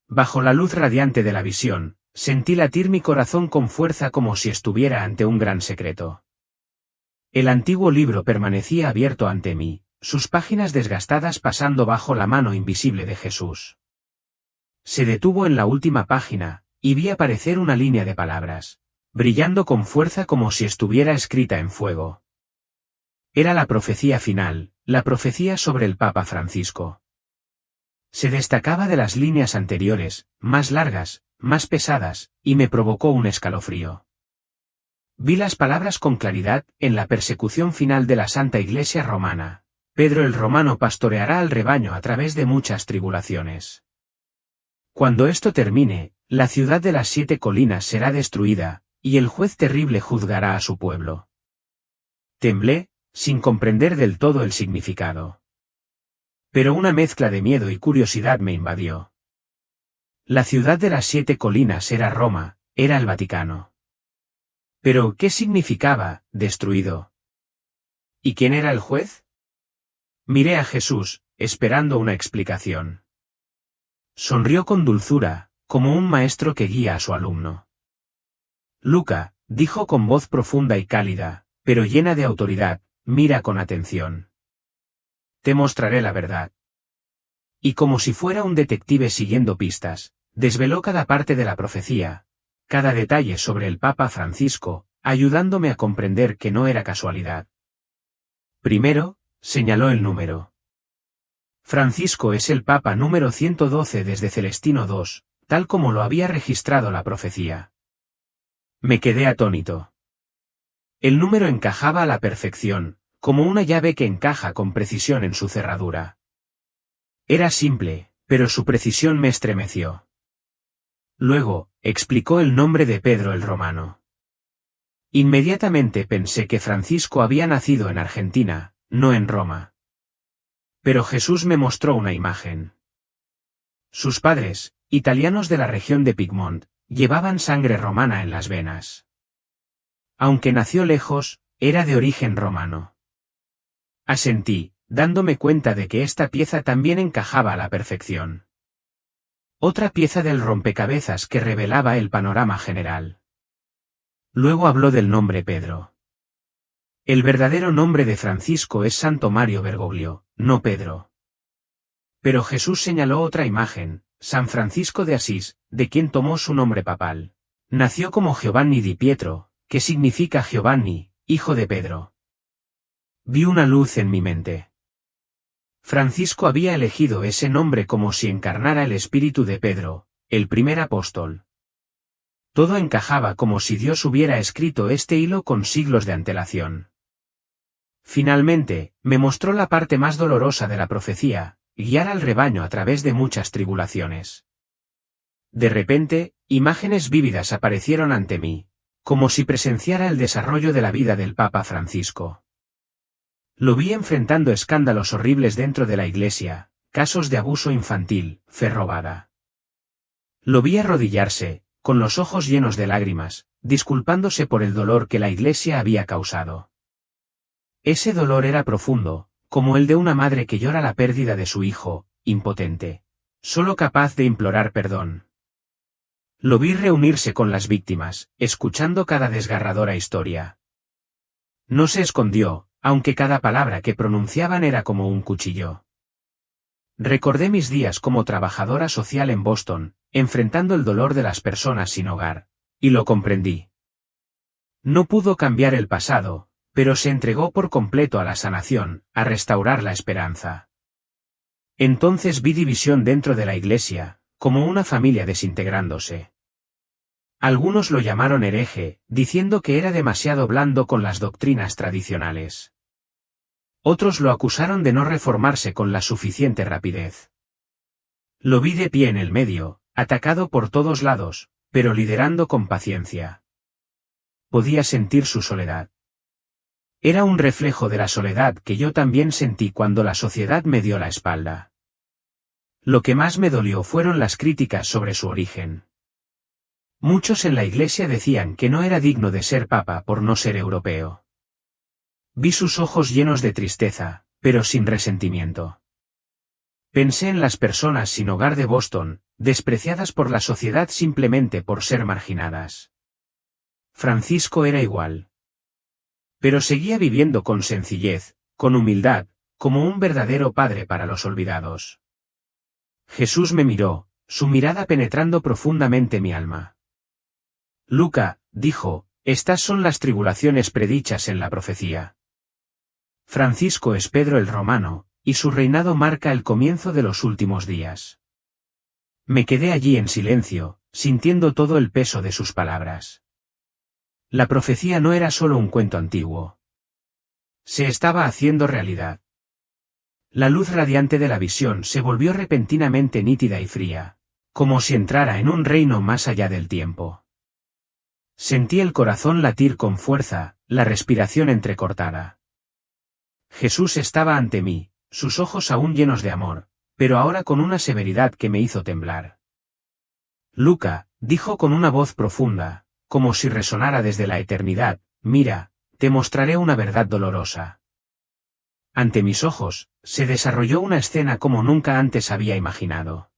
Bajo la luz radiante de la visión, sentí latir mi corazón con fuerza como si estuviera ante un gran secreto. El antiguo libro permanecía abierto ante mí, sus páginas desgastadas pasando bajo la mano invisible de Jesús. Se detuvo en la última página, y vi aparecer una línea de palabras, brillando con fuerza como si estuviera escrita en fuego. Era la profecía final, la profecía sobre el Papa Francisco. Se destacaba de las líneas anteriores, más largas, más pesadas, y me provocó un escalofrío. Vi las palabras con claridad, en la persecución final de la Santa Iglesia Romana. Pedro el Romano pastoreará al rebaño a través de muchas tribulaciones. Cuando esto termine, la ciudad de las 7 colinas será destruida, y el juez terrible juzgará a su pueblo. Temblé, sin comprender del todo el significado. Pero una mezcla de miedo y curiosidad me invadió. La ciudad de las 7 colinas era Roma, era el Vaticano. Pero, ¿qué significaba, destruido? ¿Y quién era el juez? Miré a Jesús, esperando una explicación. Sonrió con dulzura, como un maestro que guía a su alumno. Luca, dijo con voz profunda y cálida, pero llena de autoridad, mira con atención. Te mostraré la verdad. Y como si fuera un detective siguiendo pistas, desveló cada parte de la profecía, cada detalle sobre el Papa Francisco, ayudándome a comprender que no era casualidad. Primero, señaló el número. Francisco es el Papa número 112 desde Celestino II, tal como lo había registrado la profecía. Me quedé atónito. El número encajaba a la perfección, como una llave que encaja con precisión en su cerradura. Era simple, pero su precisión me estremeció. Luego, explicó el nombre de Pedro el Romano. Inmediatamente pensé que Francisco había nacido en Argentina, no en Roma. Pero Jesús me mostró una imagen. Sus padres, italianos de la región de Piedmont, llevaban sangre romana en las venas. Aunque nació lejos, era de origen romano. Asentí, dándome cuenta de que esta pieza también encajaba a la perfección. Otra pieza del rompecabezas que revelaba el panorama general. Luego habló del nombre Pedro. El verdadero nombre de Francisco es Santo Mario Bergoglio, no Pedro. Pero Jesús señaló otra imagen, San Francisco de Asís, de quien tomó su nombre papal. Nació como Giovanni di Pietro, que significa Giovanni, hijo de Pedro. Vi una luz en mi mente. Francisco había elegido ese nombre como si encarnara el espíritu de Pedro, el primer apóstol. Todo encajaba como si Dios hubiera escrito este hilo con siglos de antelación. Finalmente, me mostró la parte más dolorosa de la profecía, guiar al rebaño a través de muchas tribulaciones. De repente, imágenes vívidas aparecieron ante mí, como si presenciara el desarrollo de la vida del Papa Francisco. Lo vi enfrentando escándalos horribles dentro de la Iglesia, casos de abuso infantil, fe robada. Lo vi arrodillarse, con los ojos llenos de lágrimas, disculpándose por el dolor que la Iglesia había causado. Ese dolor era profundo, como el de una madre que llora la pérdida de su hijo, impotente, solo capaz de implorar perdón. Lo vi reunirse con las víctimas, escuchando cada desgarradora historia. No se escondió, aunque cada palabra que pronunciaban era como un cuchillo. Recordé mis días como trabajadora social en Boston, enfrentando el dolor de las personas sin hogar, y lo comprendí. No pudo cambiar el pasado, pero se entregó por completo a la sanación, a restaurar la esperanza. Entonces vi división dentro de la Iglesia, como una familia desintegrándose. Algunos lo llamaron hereje, diciendo que era demasiado blando con las doctrinas tradicionales. Otros lo acusaron de no reformarse con la suficiente rapidez. Lo vi de pie en el medio, atacado por todos lados, pero liderando con paciencia. Podía sentir su soledad. Era un reflejo de la soledad que yo también sentí cuando la sociedad me dio la espalda. Lo que más me dolió fueron las críticas sobre su origen. Muchos en la Iglesia decían que no era digno de ser papa por no ser europeo. Vi sus ojos llenos de tristeza, pero sin resentimiento. Pensé en las personas sin hogar de Boston, despreciadas por la sociedad simplemente por ser marginadas. Francisco era igual. Pero seguía viviendo con sencillez, con humildad, como un verdadero padre para los olvidados. Jesús me miró, su mirada penetrando profundamente mi alma. Luca, dijo, estas son las tribulaciones predichas en la profecía. Francisco es Pedro el Romano, y su reinado marca el comienzo de los últimos días. Me quedé allí en silencio, sintiendo todo el peso de sus palabras. La profecía no era solo un cuento antiguo. Se estaba haciendo realidad. La luz radiante de la visión se volvió repentinamente nítida y fría, como si entrara en un reino más allá del tiempo. Sentí el corazón latir con fuerza, la respiración entrecortada. Jesús estaba ante mí, sus ojos aún llenos de amor, pero ahora con una severidad que me hizo temblar. Luca, dijo con una voz profunda, como si resonara desde la eternidad, mira, te mostraré una verdad dolorosa. Ante mis ojos, se desarrolló una escena como nunca antes había imaginado.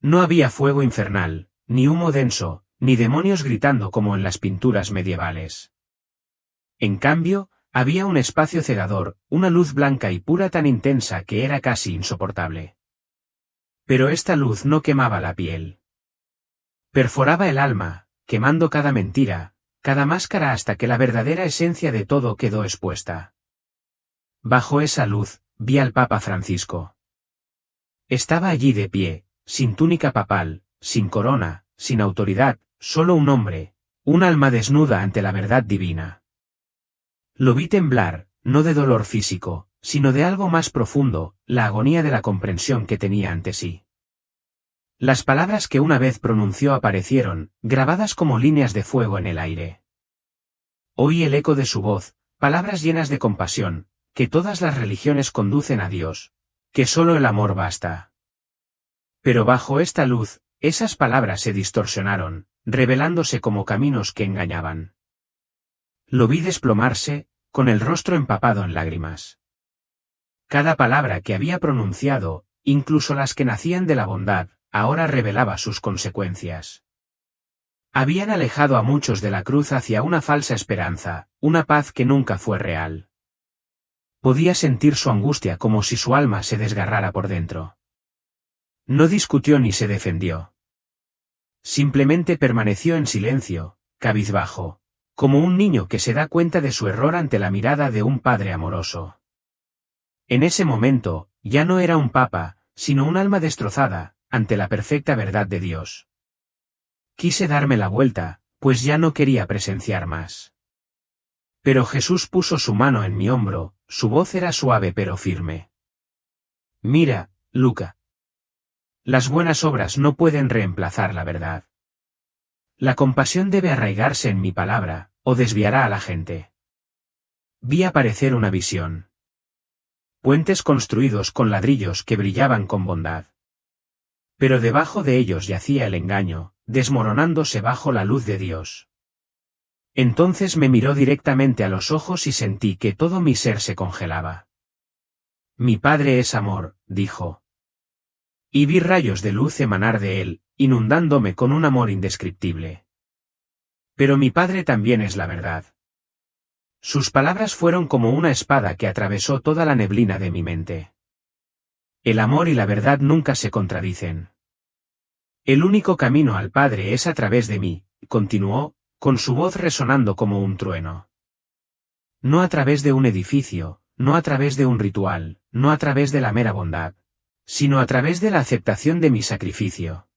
No había fuego infernal, ni humo denso, ni demonios gritando como en las pinturas medievales. En cambio, había un espacio cegador, una luz blanca y pura tan intensa que era casi insoportable. Pero esta luz no quemaba la piel. Perforaba el alma, quemando cada mentira, cada máscara hasta que la verdadera esencia de todo quedó expuesta. Bajo esa luz, vi al Papa Francisco. Estaba allí de pie, sin túnica papal, sin corona, sin autoridad, solo un hombre, un alma desnuda ante la verdad divina. Lo vi temblar, no de dolor físico, sino de algo más profundo, la agonía de la comprensión que tenía ante sí. Las palabras que una vez pronunció aparecieron, grabadas como líneas de fuego en el aire. Oí el eco de su voz, palabras llenas de compasión, que todas las religiones conducen a Dios, que solo el amor basta. Pero bajo esta luz, esas palabras se distorsionaron, revelándose como caminos que engañaban. Lo vi desplomarse, con el rostro empapado en lágrimas. Cada palabra que había pronunciado, incluso las que nacían de la bondad, ahora revelaba sus consecuencias. Habían alejado a muchos de la cruz hacia una falsa esperanza, una paz que nunca fue real. Podía sentir su angustia como si su alma se desgarrara por dentro. No discutió ni se defendió. Simplemente permaneció en silencio, cabizbajo, como un niño que se da cuenta de su error ante la mirada de un padre amoroso. En ese momento, ya no era un papa, sino un alma destrozada, ante la perfecta verdad de Dios. Quise darme la vuelta, pues ya no quería presenciar más. Pero Jesús puso su mano en mi hombro, su voz era suave pero firme. Mira, Luca. Las buenas obras no pueden reemplazar la verdad. La compasión debe arraigarse en mi palabra, o desviará a la gente. Vi aparecer una visión. Puentes construidos con ladrillos que brillaban con bondad. Pero debajo de ellos yacía el engaño, desmoronándose bajo la luz de Dios. Entonces me miró directamente a los ojos y sentí que todo mi ser se congelaba. Mi Padre es amor, dijo. Y vi rayos de luz emanar de él, inundándome con un amor indescriptible. Pero mi Padre también es la verdad. Sus palabras fueron como una espada que atravesó toda la neblina de mi mente. El amor y la verdad nunca se contradicen. El único camino al Padre es a través de mí, continuó, con su voz resonando como un trueno. No a través de un edificio, no a través de un ritual, no a través de la mera bondad, sino a través de la aceptación de mi sacrificio.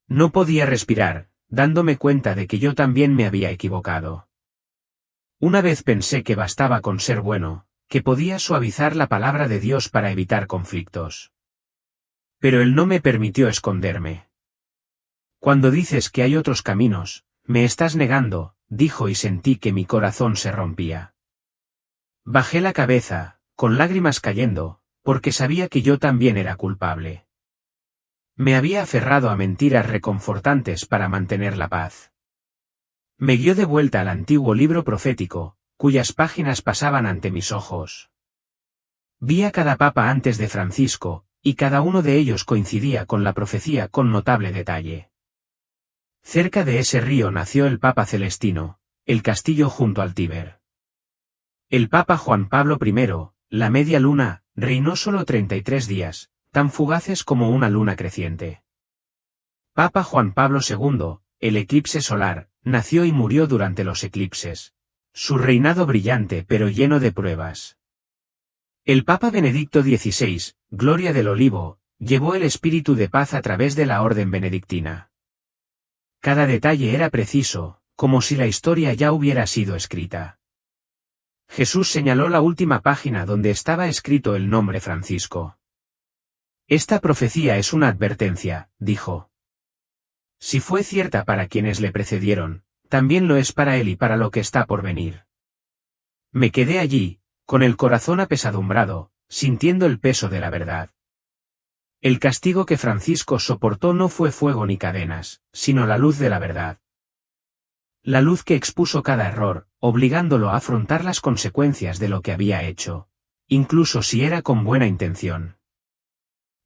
No podía respirar, dándome cuenta de que yo también me había equivocado. Una vez pensé que bastaba con ser bueno, que podía suavizar la palabra de Dios para evitar conflictos. Pero Él no me permitió esconderme. Cuando dices que hay otros caminos, me estás negando, dijo y sentí que mi corazón se rompía. Bajé la cabeza, con lágrimas cayendo, porque sabía que yo también era culpable. Me había aferrado a mentiras reconfortantes para mantener la paz. Me guió de vuelta al antiguo libro profético, cuyas páginas pasaban ante mis ojos. Vi a cada papa antes de Francisco, y cada uno de ellos coincidía con la profecía con notable detalle. Cerca de ese río nació el Papa Celestino, el castillo junto al Tíber. El Papa Juan Pablo I, la media luna, reinó solo 33 días, tan fugaces como una luna creciente. Papa Juan Pablo II, el eclipse solar, nació y murió durante los eclipses. Su reinado brillante pero lleno de pruebas. El Papa Benedicto XVI, Gloria del Olivo, llevó el espíritu de paz a través de la orden benedictina. Cada detalle era preciso, como si la historia ya hubiera sido escrita. Jesús señaló la última página donde estaba escrito el nombre Francisco. Esta profecía es una advertencia, dijo. Si fue cierta para quienes le precedieron, también lo es para él y para lo que está por venir. Me quedé allí, con el corazón apesadumbrado, sintiendo el peso de la verdad. El castigo que Francisco soportó no fue fuego ni cadenas, sino la luz de la verdad. La luz que expuso cada error, obligándolo a afrontar las consecuencias de lo que había hecho, incluso si era con buena intención.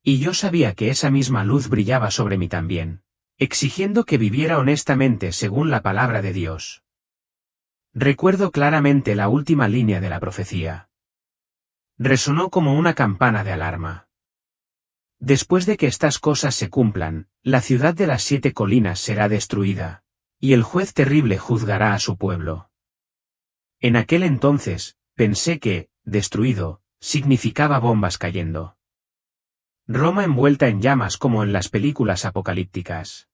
Y yo sabía que esa misma luz brillaba sobre mí también, exigiendo que viviera honestamente según la palabra de Dios. Recuerdo claramente la última línea de la profecía. Resonó como una campana de alarma. Después de que estas cosas se cumplan, la ciudad de las 7 colinas será destruida, y el juez terrible juzgará a su pueblo. En aquel entonces, pensé que, destruido, significaba bombas cayendo. Roma envuelta en llamas como en las películas apocalípticas.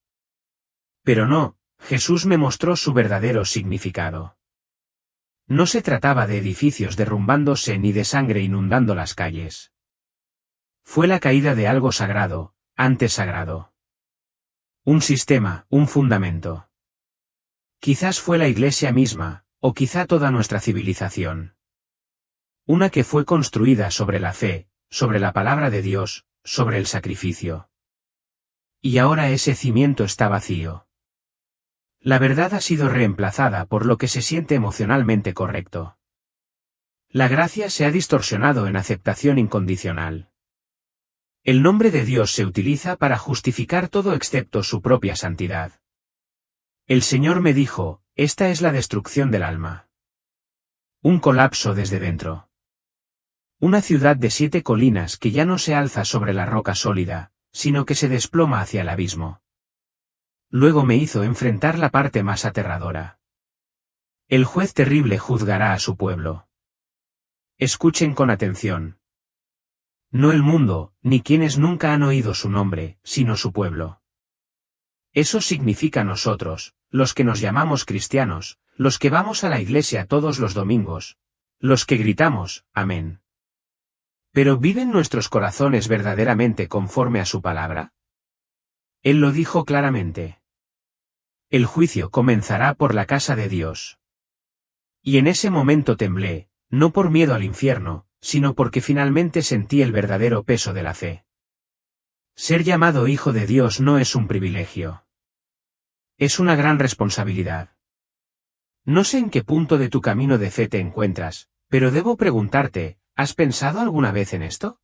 Pero no, Jesús me mostró su verdadero significado. No se trataba de edificios derrumbándose ni de sangre inundando las calles. Fue la caída de algo sagrado, antes sagrado. Un sistema, un fundamento. Quizás fue la Iglesia misma, o quizá toda nuestra civilización. Una que fue construida sobre la fe, sobre la palabra de Dios, sobre el sacrificio. Y ahora ese cimiento está vacío. La verdad ha sido reemplazada por lo que se siente emocionalmente correcto. La gracia se ha distorsionado en aceptación incondicional. El nombre de Dios se utiliza para justificar todo excepto su propia santidad. El Señor me dijo, esta es la destrucción del alma. Un colapso desde dentro. Una ciudad de 7 colinas que ya no se alza sobre la roca sólida, sino que se desploma hacia el abismo. Luego me hizo enfrentar la parte más aterradora. El juez terrible juzgará a su pueblo. Escuchen con atención. No el mundo, ni quienes nunca han oído su nombre, sino su pueblo. Eso significa nosotros, los que nos llamamos cristianos, los que vamos a la iglesia todos los domingos, los que gritamos, amén. ¿Pero viven nuestros corazones verdaderamente conforme a su palabra? Él lo dijo claramente. El juicio comenzará por la casa de Dios. Y en ese momento temblé, no por miedo al infierno, sino porque finalmente sentí el verdadero peso de la fe. Ser llamado hijo de Dios no es un privilegio. Es una gran responsabilidad. No sé en qué punto de tu camino de fe te encuentras, pero debo preguntarte, ¿has pensado alguna vez en esto?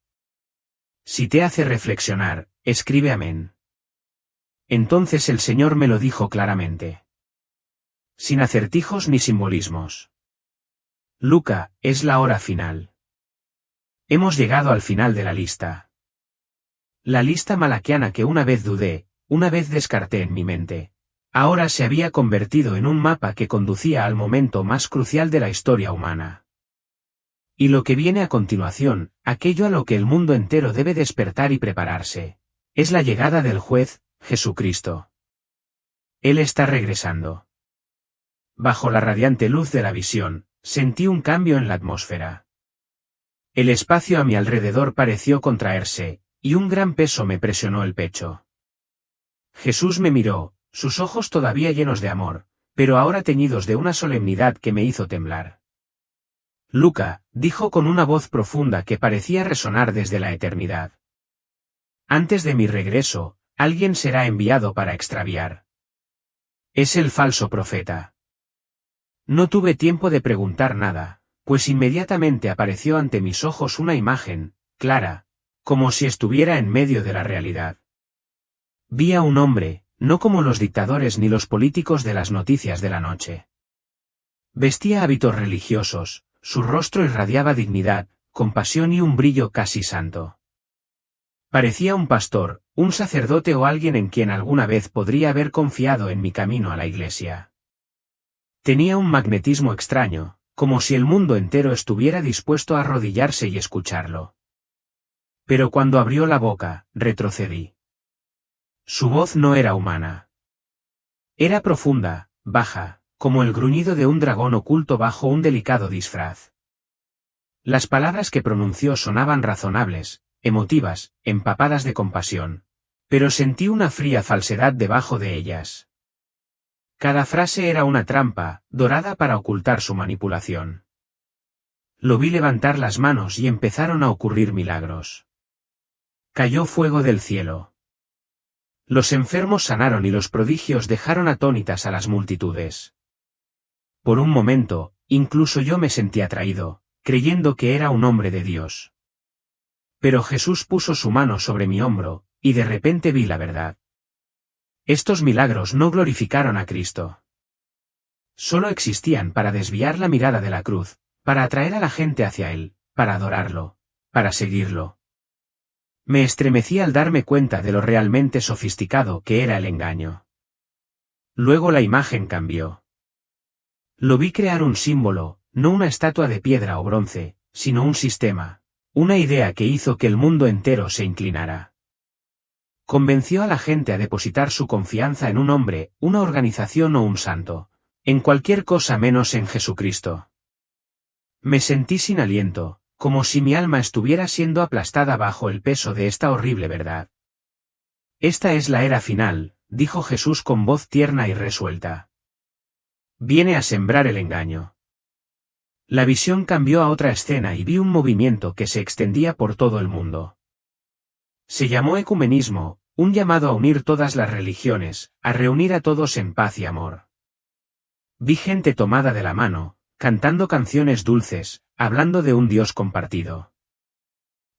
Si te hace reflexionar, escribe amén. Entonces el Señor me lo dijo claramente. Sin acertijos ni simbolismos. Luca, es la hora final. Hemos llegado al final de la lista. La lista malaquiana que una vez dudé, una vez descarté en mi mente, ahora se había convertido en un mapa que conducía al momento más crucial de la historia humana. Y lo que viene a continuación, aquello a lo que el mundo entero debe despertar y prepararse, es la llegada del juez, Jesucristo. Él está regresando. Bajo la radiante luz de la visión, sentí un cambio en la atmósfera. El espacio a mi alrededor pareció contraerse, y un gran peso me presionó el pecho. Jesús me miró, sus ojos todavía llenos de amor, pero ahora teñidos de una solemnidad que me hizo temblar. Luca, dijo con una voz profunda que parecía resonar desde la eternidad. Antes de mi regreso, alguien será enviado para extraviar. Es el falso profeta. No tuve tiempo de preguntar nada, pues inmediatamente apareció ante mis ojos una imagen, clara, como si estuviera en medio de la realidad. Vi a un hombre, no como los dictadores ni los políticos de las noticias de la noche. Vestía hábitos religiosos, su rostro irradiaba dignidad, compasión y un brillo casi santo. Parecía un pastor, un sacerdote o alguien en quien alguna vez podría haber confiado en mi camino a la iglesia. Tenía un magnetismo extraño, como si el mundo entero estuviera dispuesto a arrodillarse y escucharlo. Pero cuando abrió la boca, retrocedí. Su voz no era humana. Era profunda, baja, como el gruñido de un dragón oculto bajo un delicado disfraz. Las palabras que pronunció sonaban razonables, emotivas, empapadas de compasión. Pero sentí una fría falsedad debajo de ellas. Cada frase era una trampa, dorada para ocultar su manipulación. Lo vi levantar las manos y empezaron a ocurrir milagros. Cayó fuego del cielo. Los enfermos sanaron y los prodigios dejaron atónitas a las multitudes. Por un momento, incluso yo me sentí atraído, creyendo que era un hombre de Dios. Pero Jesús puso su mano sobre mi hombro, y de repente vi la verdad. Estos milagros no glorificaron a Cristo. Solo existían para desviar la mirada de la cruz, para atraer a la gente hacia Él, para adorarlo, para seguirlo. Me estremecí al darme cuenta de lo realmente sofisticado que era el engaño. Luego la imagen cambió. Lo vi crear un símbolo, no una estatua de piedra o bronce, sino un sistema, una idea que hizo que el mundo entero se inclinara. Convenció a la gente a depositar su confianza en un hombre, una organización o un santo, en cualquier cosa menos en Jesucristo. Me sentí sin aliento, como si mi alma estuviera siendo aplastada bajo el peso de esta horrible verdad. Esta es la era final, dijo Jesús con voz tierna y resuelta. Viene a sembrar el engaño. La visión cambió a otra escena y vi un movimiento que se extendía por todo el mundo. Se llamó ecumenismo, un llamado a unir todas las religiones, a reunir a todos en paz y amor. Vi gente tomada de la mano, cantando canciones dulces, hablando de un Dios compartido.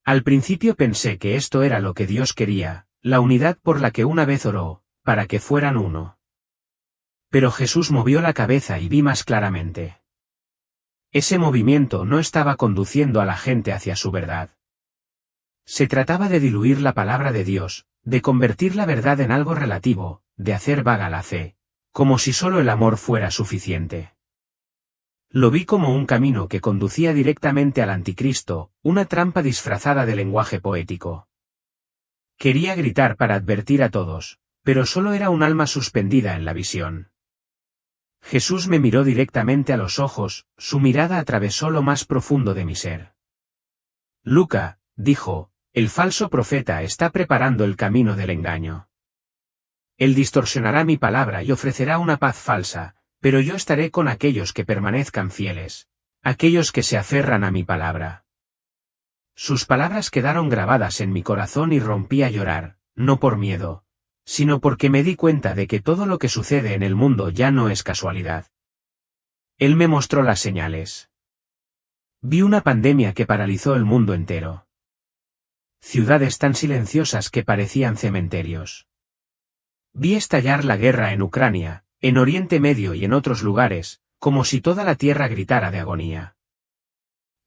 Al principio pensé que esto era lo que Dios quería, la unidad por la que una vez oró, para que fueran uno. Pero Jesús movió la cabeza y vi más claramente. Ese movimiento no estaba conduciendo a la gente hacia su verdad. Se trataba de diluir la palabra de Dios, de convertir la verdad en algo relativo, de hacer vaga la fe, como si solo el amor fuera suficiente. Lo vi como un camino que conducía directamente al anticristo, una trampa disfrazada de lenguaje poético. Quería gritar para advertir a todos, Pero solo era un alma suspendida en la visión. Jesús me miró directamente a los ojos, su mirada atravesó lo más profundo de mi ser. Luca, dijo, el falso profeta está preparando el camino del engaño. Él distorsionará mi palabra y ofrecerá una paz falsa, pero yo estaré con aquellos que permanezcan fieles, aquellos que se aferran a mi palabra. Sus palabras quedaron grabadas en mi corazón y rompí a llorar, no por miedo, sino porque me di cuenta de que todo lo que sucede en el mundo ya no es casualidad. Él me mostró las señales. Vi una pandemia que paralizó el mundo entero. Ciudades tan silenciosas que parecían cementerios. Vi estallar la guerra en Ucrania, en Oriente Medio y en otros lugares, como si toda la tierra gritara de agonía.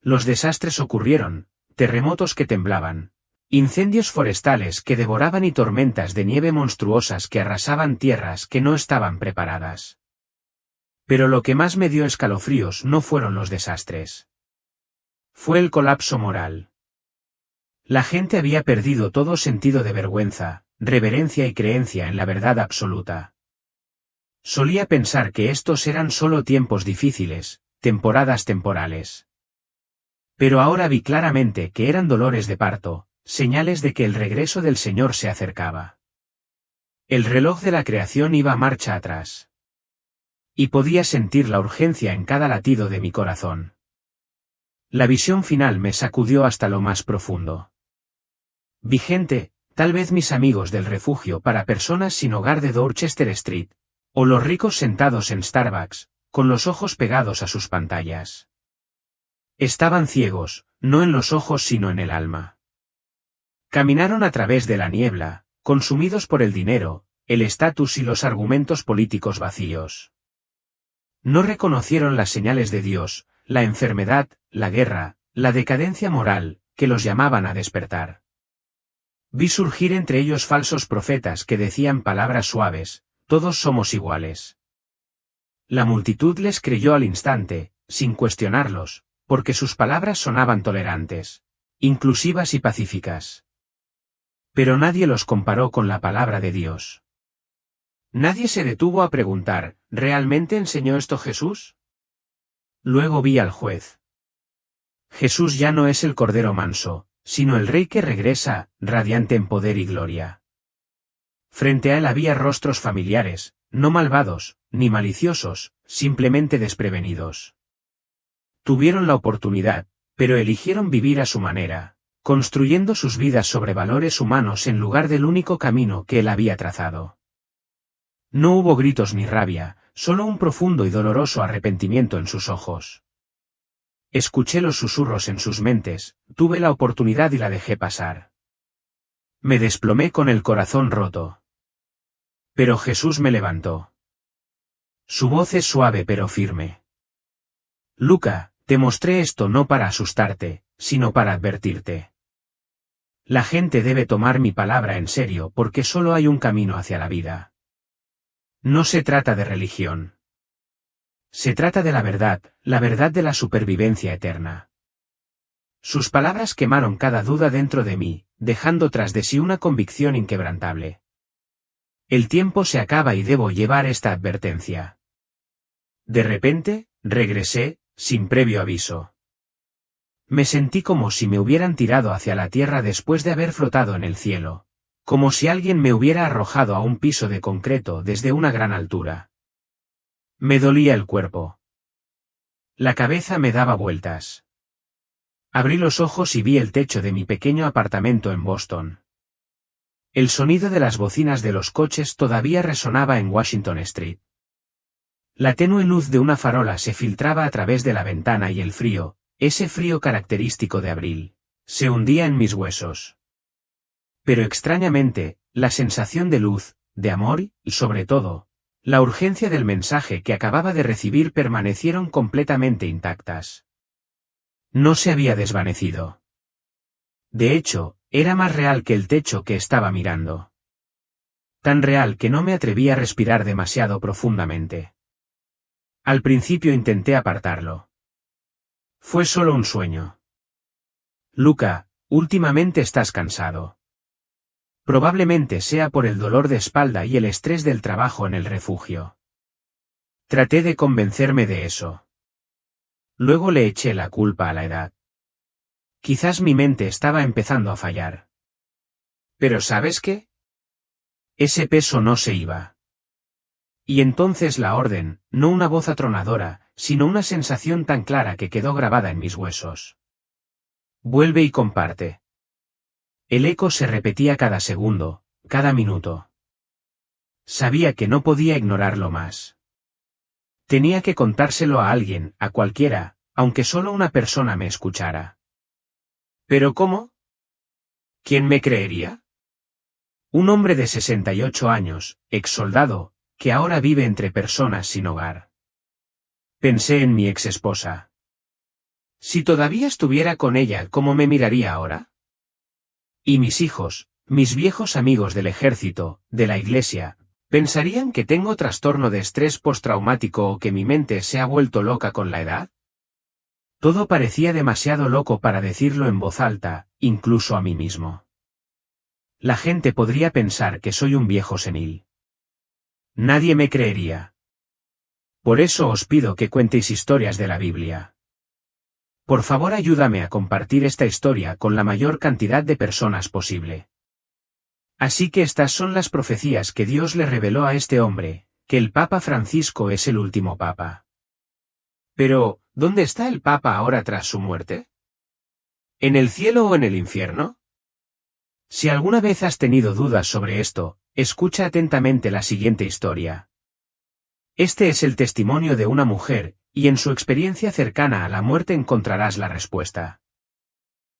Los desastres ocurrieron, terremotos que temblaban, incendios forestales que devoraban y tormentas de nieve monstruosas que arrasaban tierras que no estaban preparadas. Pero lo que más me dio escalofríos no fueron los desastres. Fue el colapso moral. La gente había perdido todo sentido de vergüenza, reverencia y creencia en la verdad absoluta. Solía pensar que estos eran solo tiempos difíciles, temporadas temporales. Pero ahora vi claramente que eran dolores de parto, señales de que el regreso del Señor se acercaba. El reloj de la creación iba marcha atrás. Y podía sentir la urgencia en cada latido de mi corazón. La visión final me sacudió hasta lo más profundo. Vi gente, tal vez mis amigos del refugio para personas sin hogar de Dorchester Street, o los ricos sentados en Starbucks, con los ojos pegados a sus pantallas. Estaban ciegos, no en los ojos sino en el alma. Caminaron a través de la niebla, consumidos por el dinero, el estatus y los argumentos políticos vacíos. No reconocieron las señales de Dios, la enfermedad, la guerra, la decadencia moral, que los llamaban a despertar. Vi surgir entre ellos falsos profetas que decían palabras suaves, todos somos iguales. La multitud les creyó al instante, sin cuestionarlos, porque sus palabras sonaban tolerantes, inclusivas y pacíficas. Pero nadie los comparó con la palabra de Dios. Nadie se detuvo a preguntar, ¿realmente enseñó esto Jesús? Luego vi al juez. Jesús ya no es el Cordero manso, sino el Rey que regresa, radiante en poder y gloria. Frente a él había rostros familiares, no malvados, ni maliciosos, simplemente desprevenidos. Tuvieron la oportunidad, pero eligieron vivir a su manera, construyendo sus vidas sobre valores humanos en lugar del único camino que él había trazado. No hubo gritos ni rabia, solo un profundo y doloroso arrepentimiento en sus ojos. Escuché los susurros en sus mentes, tuve la oportunidad y la dejé pasar. Me desplomé con el corazón roto. Pero Jesús me levantó. Su voz es suave pero firme. Luca, te mostré esto no para asustarte, sino para advertirte. La gente debe tomar mi palabra en serio porque solo hay un camino hacia la vida. No se trata de religión. Se trata de la verdad de la supervivencia eterna. Sus palabras quemaron cada duda dentro de mí, dejando tras de sí una convicción inquebrantable. El tiempo se acaba y debo llevar esta advertencia. De repente, regresé, sin previo aviso. Me sentí como si me hubieran tirado hacia la tierra después de haber flotado en el cielo, como si alguien me hubiera arrojado a un piso de concreto desde una gran altura. Me dolía el cuerpo. La cabeza me daba vueltas. Abrí los ojos y vi el techo de mi pequeño apartamento en Boston. El sonido de las bocinas de los coches todavía resonaba en Washington Street. La tenue luz de una farola se filtraba a través de la ventana y el frío, ese frío característico de abril, se hundía en mis huesos. Pero extrañamente, la sensación de luz, de amor y, sobre todo, la urgencia del mensaje que acababa de recibir permanecieron completamente intactas. No se había desvanecido. De hecho, era más real que el techo que estaba mirando. Tan real que no me atreví a respirar demasiado profundamente. Al principio intenté apartarlo. Fue solo un sueño. Luca, últimamente estás cansado. Probablemente sea por el dolor de espalda y el estrés del trabajo en el refugio. Traté de convencerme de eso. Luego le eché la culpa a la edad. Quizás mi mente estaba empezando a fallar. Pero ¿sabes qué? Ese peso no se iba. Y entonces la orden, no una voz atronadora, sino una sensación tan clara que quedó grabada en mis huesos. Vuelve y comparte. El eco se repetía cada segundo, cada minuto. Sabía que no podía ignorarlo más. Tenía que contárselo a alguien, a cualquiera, aunque solo una persona me escuchara. ¿Pero cómo? ¿Quién me creería? Un hombre de 68 años, exsoldado, que ahora vive entre personas sin hogar. Pensé en mi exesposa. Si todavía estuviera con ella, ¿cómo me miraría ahora? Y mis hijos, mis viejos amigos del ejército, de la iglesia, ¿pensarían que tengo trastorno de estrés postraumático o que mi mente se ha vuelto loca con la edad? Todo parecía demasiado loco para decirlo en voz alta, incluso a mí mismo. La gente podría pensar que soy un viejo senil. Nadie me creería. Por eso os pido que cuentéis historias de la Biblia. Por favor, ayúdame a compartir esta historia con la mayor cantidad de personas posible. Así que estas son las profecías que Dios le reveló a este hombre, que el Papa Francisco es el último Papa. Pero, ¿dónde está el Papa ahora tras su muerte? ¿En el cielo o en el infierno? Si alguna vez has tenido dudas sobre esto, escucha atentamente la siguiente historia. Este es el testimonio de una mujer, y en su experiencia cercana a la muerte encontrarás la respuesta.